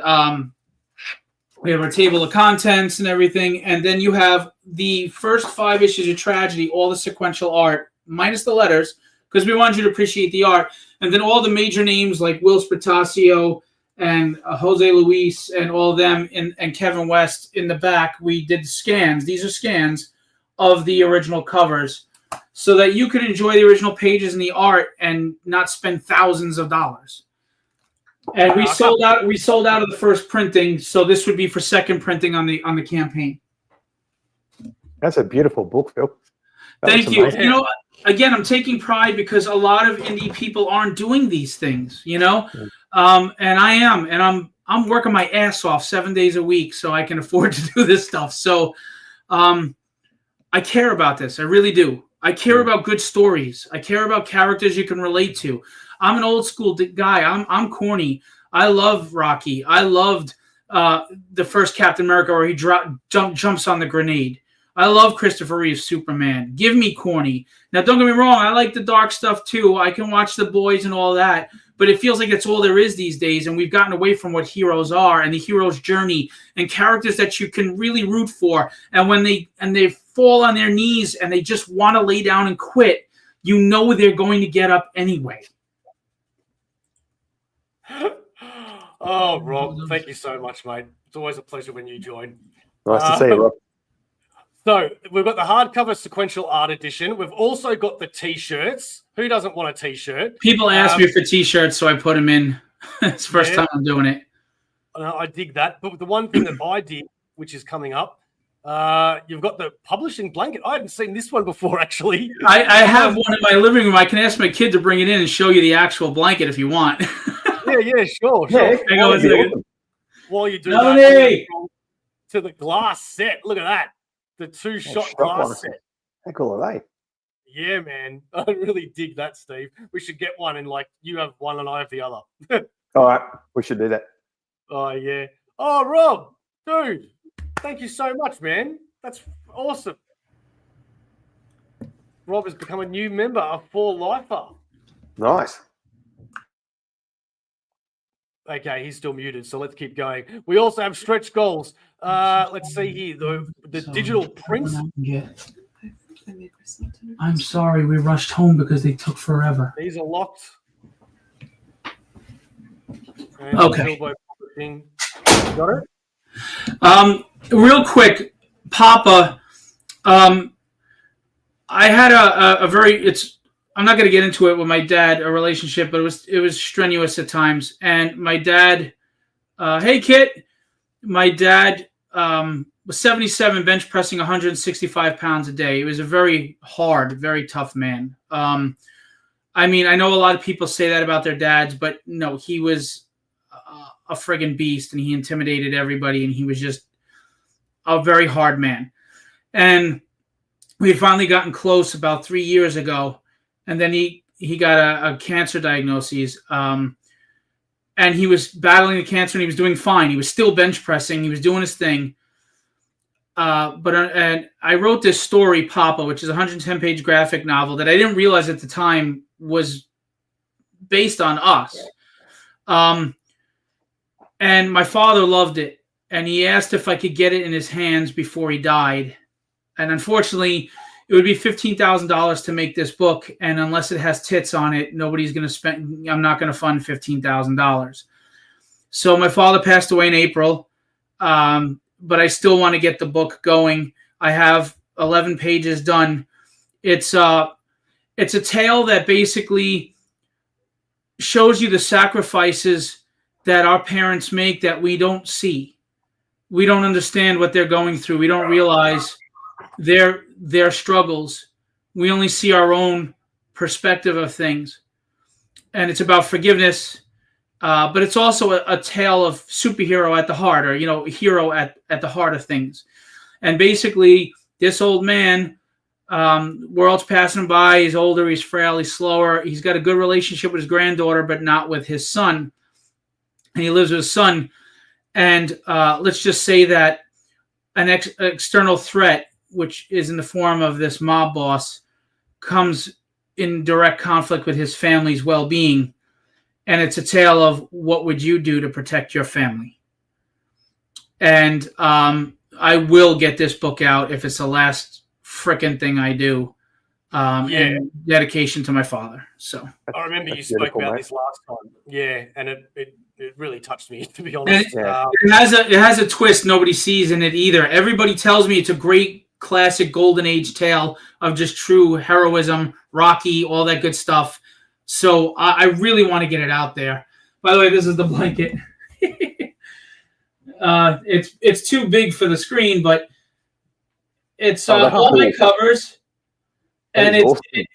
we have our table of contents and everything, and then you have the first 5 issues of Tragedy, all the sequential art minus the letters, because we wanted you to appreciate the art. And then all the major names like Will Spatasio and Jose Luis and all of them and Kevin West in the back, we did scans. These are scans of the original covers so that you could enjoy the original pages and the art and not spend thousands of dollars. And we sold out of the first printing, so this would be for second printing on the campaign. That's a beautiful book, Phil. Thank you. Again, I'm taking pride because a lot of indie people aren't doing these things, and I am, and I'm working my ass off 7 days a week so I can afford to do this stuff. So, I care about this. I really do. I care about good stories. I care about characters you can relate to. I'm an old school guy. I'm corny. I love Rocky. I loved the first Captain America where he jumps on the grenade. I love Christopher Reeve's Superman. Give me corny. Now, don't get me wrong. I like the dark stuff too. I can watch The Boys and all that. But it feels like it's all there is these days, and we've gotten away from what heroes are and the hero's journey and characters that you can really root for. And when they fall on their knees and they just want to lay down and quit, you know they're going to get up anyway. Oh, Rob, thank you so much, mate. It's always a pleasure when you join. Nice to see you, Rob. So we've got the hardcover sequential art edition. We've also got the T-shirts. Who doesn't want a T-shirt? People ask me for T-shirts, so I put them in. It's the first time I'm doing it. I dig that. But the one thing that I did, which is coming up, you've got the publishing blanket. I hadn't seen this one before, actually. I have one in my living room. I can ask my kid to bring it in and show you the actual blanket if you want. Yeah, sure. Yeah, hang on a second. While you do Tony! that, to the glass set. Look at that. The two-shot glass set. How cool are they? Yeah, man. I really dig that, Steve. We should get one and you have one and I have the other. All right. We should do that. Oh, yeah. Oh, Rob, dude, thank you so much, man. That's awesome. Rob has become a new member, a 4-lifer. Nice. Okay, he's still muted, so let's keep going. We also have stretch goals. Let's see here, the digital prints. I'm sorry, we rushed home because they took forever. These are locked. And okay. Got it? Real quick, Papa, I had a very, I'm not going to get into it with my dad, a relationship, but it was strenuous at times. And my dad, hey, Kit, my dad was 77, bench pressing 165 pounds a day. He was a very hard, very tough man. I mean, I know a lot of people say that about their dads, but no, he was a friggin' beast, and he intimidated everybody, and he was just a very hard man. And we had finally gotten close about 3 years ago. And then he got a cancer diagnosis, and he was battling the cancer, and he was doing fine. He was still bench pressing. He was doing his thing. And I wrote this story, Papa, which is a 110-page graphic novel that I didn't realize at the time was based on us. And my father loved it, and he asked if I could get it in his hands before he died. And unfortunately, it would be $15,000 to make this book, and unless it has tits on it, nobody's going to spend. I'm not going to fund $15,000. So my father passed away in April, but I still want to get the book going. I have 11 pages done. It's a tale that basically shows you the sacrifices that our parents make that we don't see. We don't understand what they're going through. We don't realize their struggles. We only see our own perspective of things. And it's about forgiveness, but it's also a tale of superhero at the heart, or, hero at the heart of things. And basically, this old man, world's passing by, he's older, he's frail, he's slower. He's got a good relationship with his granddaughter, but not with his son. And he lives with his son. And let's just say that an external threat, which is in the form of this mob boss, comes in direct conflict with his family's well-being. And it's a tale of what would you do to protect your family. And I will get this book out if it's the last frickin' thing I do. In dedication to my father. So I remember you spoke about this last time. Yeah, and it really touched me, to be honest. It has a twist nobody sees in it either. Everybody tells me it's a great classic golden age tale of just true heroism, Rocky, all that good stuff. So I really want to get it out there. By the way, this is the blanket. It's too big for the screen, but it's all my covers. And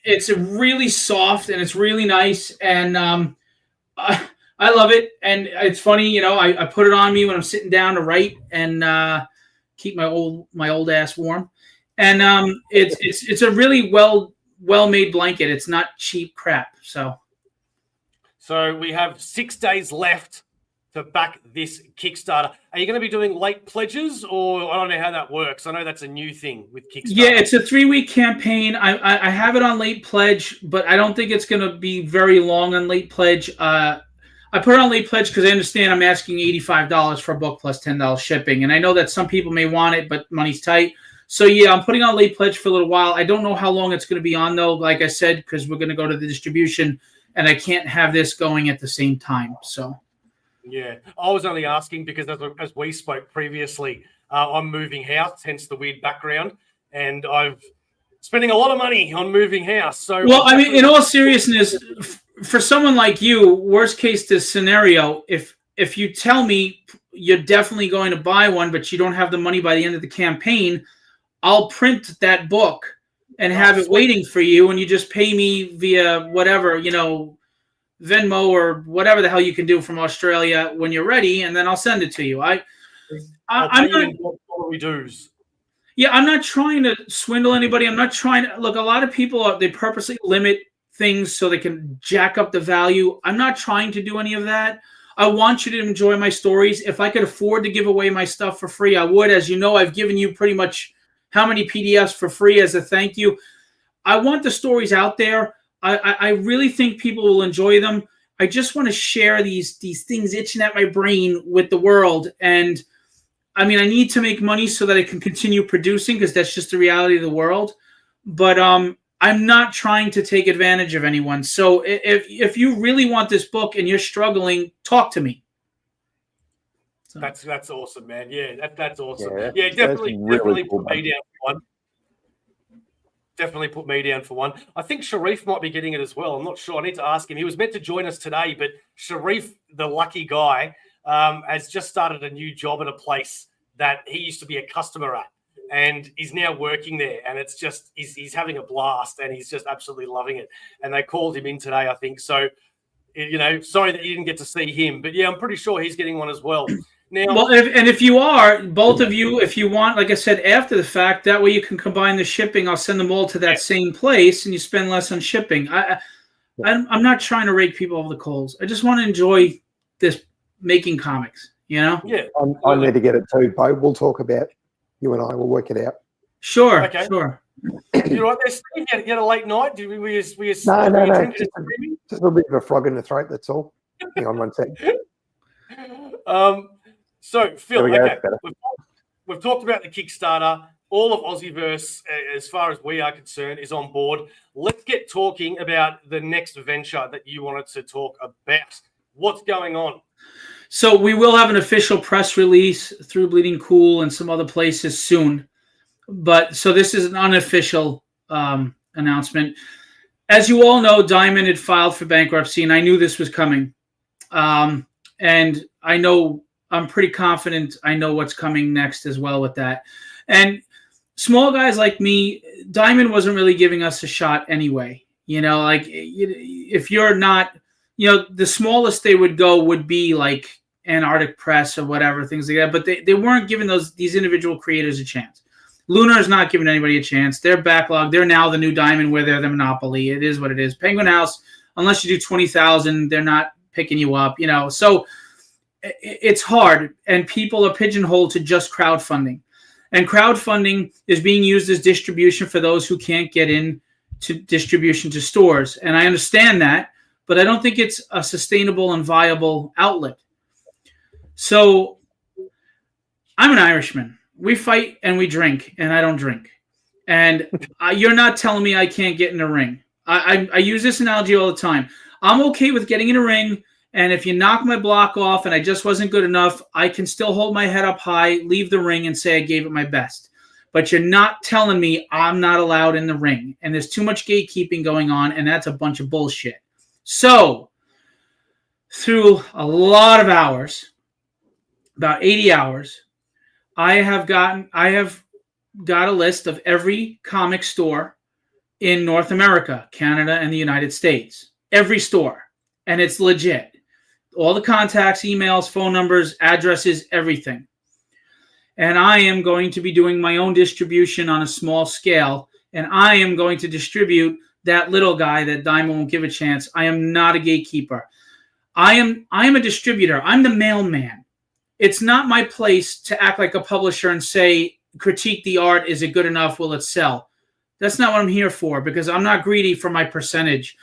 it's really soft, and it's really nice, and I love it. And it's funny, I put it on me when I'm sitting down to write and keep my old ass warm. And it's a really well made blanket. It's not cheap crap. So we have 6 days left to back this Kickstarter. Are you going to be doing late pledges, or I don't know how that works? I know that's a new thing with Kickstarter. Yeah, it's a 3-week campaign. I have it on late pledge, but I don't think it's going to be very long on late pledge. I put it on late pledge because I understand I'm asking $85 for a book plus $10 shipping, and I know that some people may want it, but money's tight. So yeah, I'm putting on late pledge for a little while. I don't know how long it's going to be on though, like I said, because we're going to go to the distribution, and I can't have this going at the same time. So. Yeah, I was only asking because as we spoke previously, I'm moving house, hence the weird background, and I've spending a lot of money on moving house. So, well, I mean, in all seriousness, for someone like you, worst case scenario, if you tell me you're definitely going to buy one, but you don't have the money by the end of the campaign, I'll print that book and have it waiting for you, and you just pay me via whatever, Venmo or whatever the hell you can do from Australia when you're ready, and then I'll send it to you. I'm not dues. Yeah, I'm not trying to swindle anybody. I'm not trying to look. A lot of people they purposely limit things so they can jack up the value. I'm not trying to do any of that. I want you to enjoy my stories. If I could afford to give away my stuff for free, I would. As you know, I've given you pretty much how many PDFs for free as a thank you. I want the stories out there. I really think people will enjoy them. I just want to share these things itching at my brain with the world. And I mean, I need to make money so that I can continue producing because that's just the reality of the world. But I'm not trying to take advantage of anyone. So if you really want this book and you're struggling, talk to me. So. That's awesome, man. Yeah, that's awesome. Yeah, definitely cool, put me down for one. Definitely put me down for one. I think Sharif might be getting it as well. I'm not sure. I need to ask him. He was meant to join us today, but Sharif, the lucky guy, has just started a new job at a place that he used to be a customer at, and he's now working there. And it's just he's having a blast, and he's just absolutely loving it. And they called him in today, I think. So, sorry that you didn't get to see him, but yeah, I'm pretty sure he's getting one as well. Now, well, if you are, both of you, if you want, like I said, after the fact, that way you can combine the shipping. I'll send them all to that same place, and you spend less on shipping. I'm not trying to rake people over the coals. I just want to enjoy this making comics, Yeah. I need to get it too, Bo. We'll talk about you and I. We'll work it out. Sure. Okay. Sure. You're right there, Steve. You had a late night. Did we? No. Just a little bit of a frog in the throat. That's all. Hang on one second. So, Phil, we've talked about the Kickstarter. All of Aussieverse, as far as we are concerned, is on board. Let's get talking about the next venture that you wanted to talk about. What's going on? So we will have an official press release through Bleeding Cool and some other places soon. But so this is an unofficial announcement. As you all know, Diamond had filed for bankruptcy, and I knew this was coming. And I'm pretty confident I know what's coming next as well with that. And small guys like me, Diamond wasn't really giving us a shot anyway. If you're not, the smallest they would go would be like Antarctic Press or whatever, things like that. But they weren't giving these individual creators a chance. Lunar is not giving anybody a chance. They're backlogged. They're now the new Diamond where they're the monopoly. It is what it is. Penguin House, unless you do 20,000, they're not picking you up, So it's hard, and people are pigeonholed to just crowdfunding. And crowdfunding is being used as distribution for those who can't get in to distribution to stores. And I understand that, but I don't think it's a sustainable and viable outlet. So I'm an Irishman. We fight and we drink, and I don't drink. And you're not telling me I can't get in a ring. I use this analogy all the time. I'm okay with getting in a ring, and if you knock my block off and I just wasn't good enough, I can still hold my head up high, leave the ring, and say I gave it my best. But you're not telling me I'm not allowed in the ring, and there's too much gatekeeping going on, and that's a bunch of bullshit. So, through a lot of hours, about 80 hours, I have got a list of every comic store in North America, Canada, and the United States. Every store. And it's legit. All the contacts, emails, phone numbers, addresses, everything. And I am going to be doing my own distribution on a small scale. And I am going to distribute that little guy that Diamond won't give a chance. I am not a gatekeeper. I am a distributor. I'm the mailman. It's not my place to act like a publisher and say, critique the art. Is it good enough? Will it sell? That's not what I'm here for, because I'm not greedy for my percentage.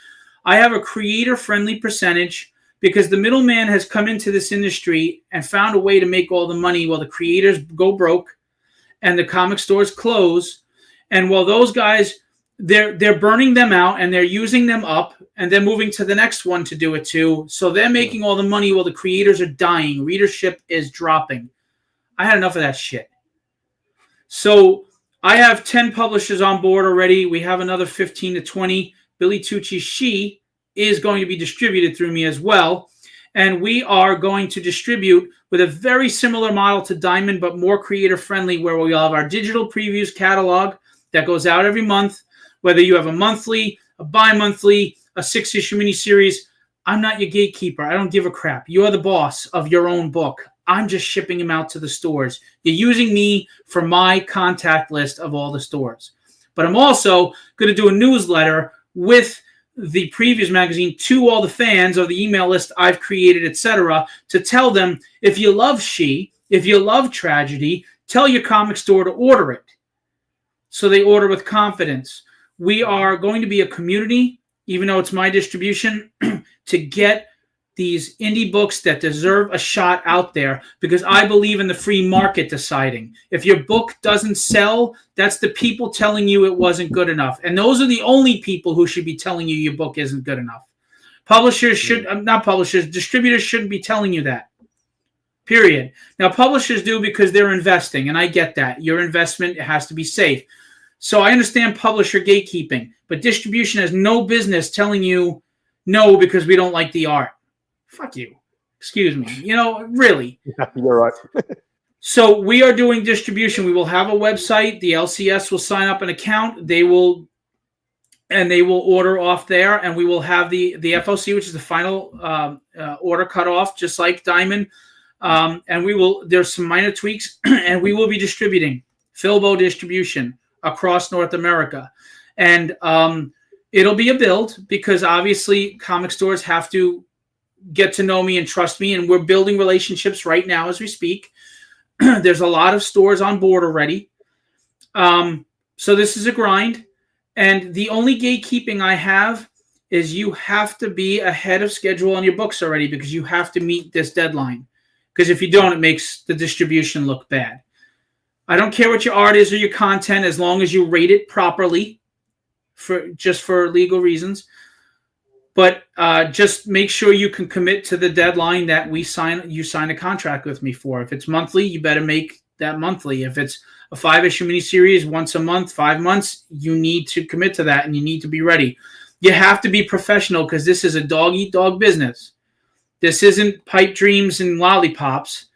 I have a creator-friendly percentage because the middleman has come into this industry and found a way to make all the money while the creators go broke and the comic stores close. And while those guys, they're burning them out and they're using them up and they're moving to the next one to do it too. So they're making all the money while the creators are dying. Readership is dropping. I had enough of that shit. So I have 10 publishers on board already. We have another 15 to 20. Billy Tucci, she is going to be distributed through me as well. And we are going to distribute with a very similar model to Diamond, but more creator friendly, where we'll have our digital previews catalog that goes out every month. Whether you have a monthly, a bi-monthly, a 6-issue miniseries, I'm not your gatekeeper. I don't give a crap. You're the boss of your own book. I'm just shipping them out to the stores. You're using me for my contact list of all the stores. But I'm also going to do a newsletter with the previews magazine to all the fans of the email list I've created, etc., to tell them, if you love She, if you love tragedy, tell your comic store to order it. So they order with confidence. We are going to be a community, even though it's my distribution, to get these indie books that deserve a shot out there, because I believe in the free market deciding. If your book doesn't sell, that's the people telling you it wasn't good enough. And those are the only people who should be telling you your book isn't good enough. Publishers should, not publishers, distributors shouldn't be telling you that. Period. Now, publishers do because they're investing, and I get that. Your investment, it has to be safe. So I understand publisher gatekeeping, but distribution has no business telling you no because we don't like the art. Fuck you. Excuse me. You know, really. You're right. So we are doing distribution. We will have a website. The LCS will sign up an account. They will order off there, and we will have the FOC, which is the final order cutoff, just like Diamond. And there's some minor tweaks, and we will be distributing Philbo distribution across North America. And it'll be a build, because obviously comic stores have to get to know me and trust me, and we're building relationships right now as we speak. There's a lot of stores on board already. So this is a grind. And the only gatekeeping I have is you have to be ahead of schedule on your books already, because you have to meet this deadline. Because if you don't, it makes the distribution look bad. I don't care what your art is or your content, as long as you rate it properly, for legal reasons. But just make sure you can commit to the deadline that you sign a contract with me for. If it's monthly, you better make that monthly. If it's a 5-issue miniseries once a month, 5 months, you need to commit to that, and you need to be ready. You have to be professional, because this is a dog-eat-dog business. This isn't pipe dreams and lollipops,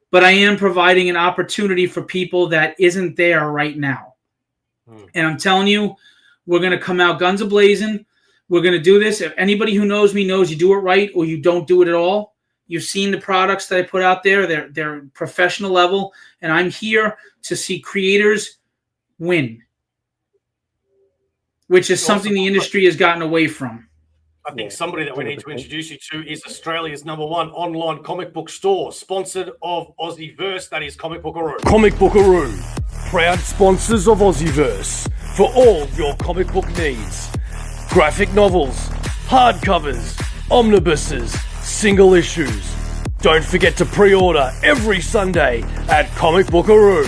but I am providing an opportunity for people that isn't there right now. And I'm telling you, we're going to come out guns a-blazing. We're going to do this. If anybody who knows me knows you do it right or you don't do it at all. You've seen the products that I put out there. They're professional level, and I'm here to see creators win, which is something the industry has gotten away from. I think somebody that we need to introduce you to is Australia's #1 online comic book store, sponsored of Aussieverse. That is Comic Bookaroo. Comic Bookaroo, proud sponsors of Aussieverse for all your comic book needs. Graphic novels, hardcovers, omnibuses, single issues. Don't forget to pre-order every Sunday at Comic Bookaroo.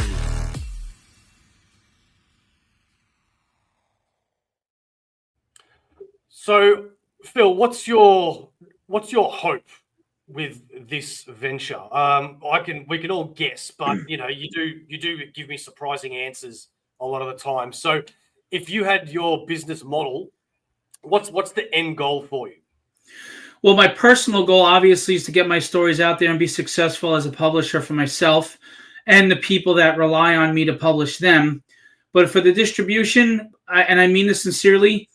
So, Phil, what's your hope with this venture? We can all guess, but you do give me surprising answers a lot of the time. So, if you had your business model, what's the end goal for you? Well, my personal goal, obviously, is to get my stories out there and be successful as a publisher for myself and the people that rely on me to publish them. But for the distribution, and I mean this sincerely,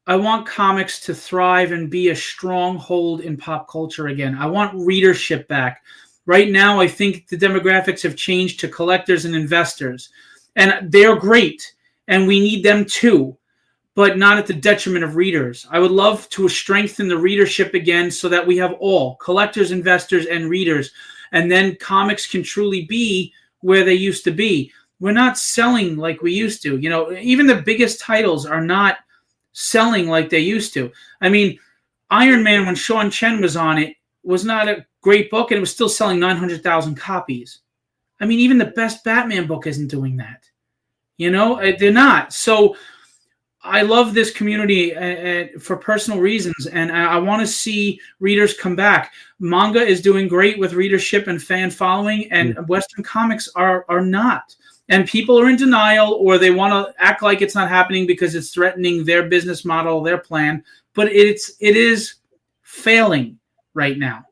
I want comics to thrive and be a stronghold in pop culture again. I want readership back. Right now, I think the demographics have changed to collectors and investors, and they're great, and we need them too. but not at the detriment of readers. I would love to strengthen the readership again so that we have all collectors, investors, and readers. And then comics can truly be where they used to be. We're not selling like we used to. You know, even the biggest titles are not selling like they used to. I mean, Iron Man, when Sean Chen was on it, was not a great book, and it was still selling 900,000 copies. I mean, even the best Batman book isn't doing that. You know, they're not. So I love this community for personal reasons, and I want to see readers come back. Manga is doing great with readership and fan following, and Western comics are not. And people are in denial, or they want to act like it's not happening because it's threatening their business model, their plan. But it is failing right now.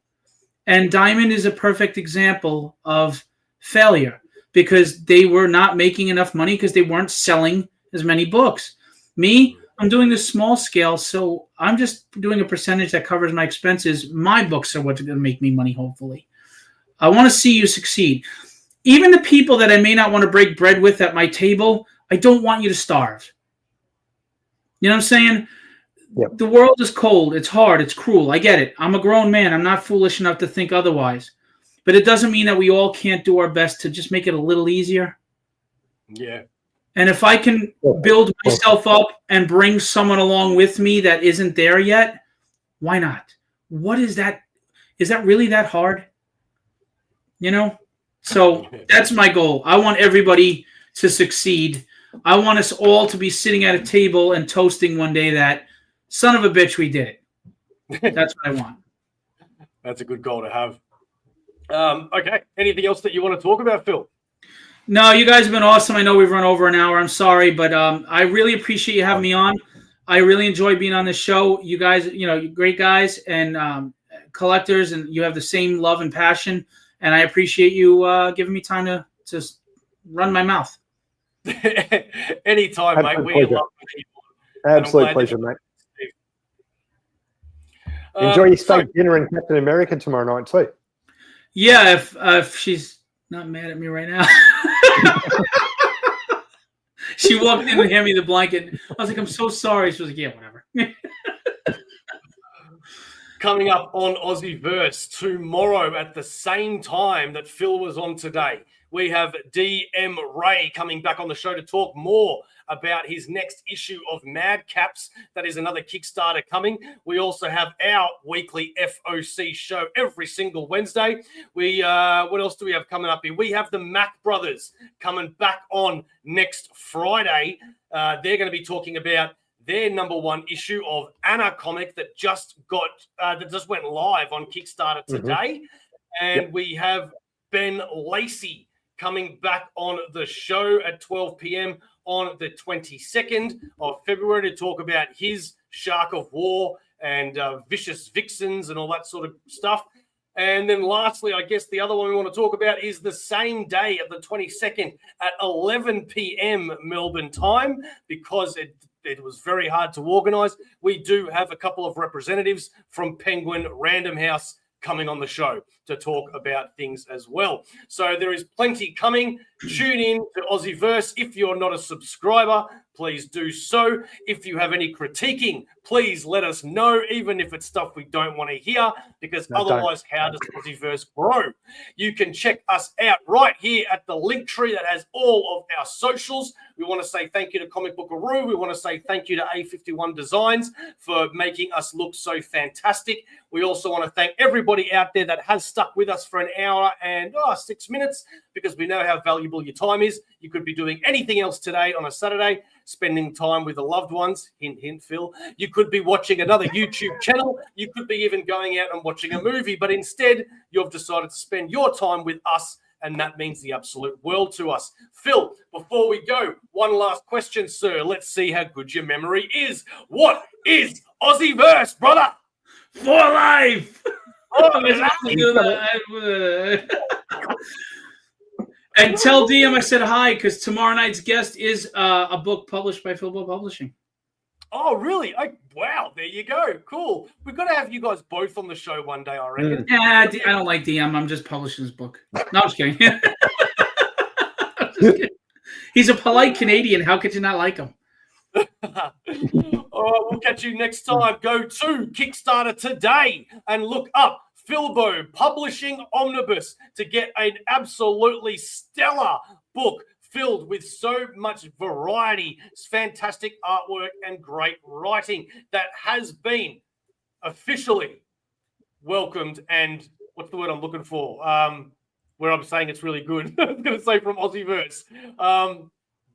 And Diamond is a perfect example of failure because they were not making enough money because they weren't selling as many books. Me, I'm doing this small scale, so I'm just doing a percentage that covers my expenses. My books are what's going to make me money, hopefully. I want to see you succeed. Even the people that I may not want to break bread with at my table, I don't want you to starve. You know what I'm saying? Yep. The world is cold. It's hard. It's cruel. I get it. I'm a grown man. I'm not foolish enough to think otherwise. But it doesn't mean that we all can't do our best to just make it a little easier. Yeah. And if I can build myself up and bring someone along with me that isn't there yet, why not? What is that? Is that really that hard? You know? So that's my goal. I want everybody to succeed. I want us all to be sitting at a table and toasting one day that, son of a bitch, we did it. That's what I want. That's a good goal to have. Okay. Anything else that you want to talk about, Phil? No, you guys have been awesome. I know we've run over an hour. I'm sorry, but I really appreciate you having me on. I really enjoy being on this show. You guys, you know, you're great guys and collectors, and you have the same love and passion. And I appreciate you giving me time to run my mouth. Anytime, mate. We love you. Absolute pleasure, mate. Enjoy your steak dinner in Captain America tomorrow night too. Yeah, if she's not mad at me right now. She walked in and handed me the blanket. I was like, I'm so sorry. She was like, yeah, whatever. Coming up on Aussieverse tomorrow at the same time that Phil was on today, we have DM Ray coming back on the show to talk more about his next issue of Madcaps. That is another Kickstarter coming. We also have our weekly FOC show every single Wednesday. What else do we have coming up here? We have the Mac Brothers coming back on next Friday. They're going to be talking about their #1 issue of Anna comic that just went live on Kickstarter today. And we have Ben Lacey coming back on the show at 12 p.m. on the 22nd of February to talk about his Shark of War and Vicious Vixens and all that sort of stuff. And then lastly, I guess the other one we want to talk about is the same day at the 22nd at 11 p.m. Melbourne time, because it was very hard to organise. We do have a couple of representatives from Penguin Random House coming on the show to talk about things as well. So there is plenty coming. Tune in to Aussieverse. If you're not a subscriber, please do so. If you have any critiquing, please let us know, even if it's stuff we don't want to hear, because otherwise, how does Aussieverse grow? You can check us out right here at the link tree that has all of our socials. We want to say thank you to Comic Bookaroo. We want to say thank you to A51 Designs for making us look so fantastic. We also want to thank everybody out there that has stuck with us for an hour and 6 minutes, because we know how valuable your time is. You could be doing anything else today on a Saturday, spending time with the loved ones. Hint, hint, Phil. You could be watching another YouTube channel. You could be even going out and watching a movie, but instead you've decided to spend your time with us, and that means the absolute world to us. Phil, before we go, one last question, sir. Let's see how good your memory is. What is Aussieverse, brother? For life! And tell DM I said hi, because tomorrow night's guest is a book published by Philbo Publishing. Oh, really? Wow, there you go. Cool. We've got to have you guys both on the show one day, I reckon. Yeah, I don't like DM. I'm just publishing his book. No, I'm just kidding. I'm just kidding. He's a polite Canadian. How could you not like him? All right, we'll catch you next time. Go to Kickstarter today and look up Philbo Publishing Omnibus to get an absolutely stellar book filled with so much variety, fantastic artwork, and great writing that has been officially welcomed. And what's the word I'm looking for? Where I'm saying it's really good. I was going to say from Aussieverse.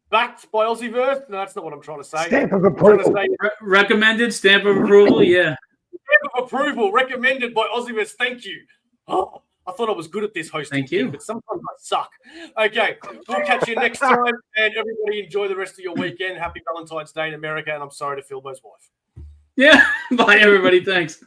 Backed by Aussieverse? No, that's not what I'm trying to say. Stamp of approval. Recommended, stamp of approval, yeah. Stamp of approval, recommended by Aussieverse. Thank you. Oh, I thought I was good at this hosting. Thank you. Thing, but sometimes I suck. Okay, we'll catch you next time. And everybody enjoy the rest of your weekend. Happy Valentine's Day in America. And I'm sorry to Philbo's wife. Yeah. Bye, everybody. Thanks.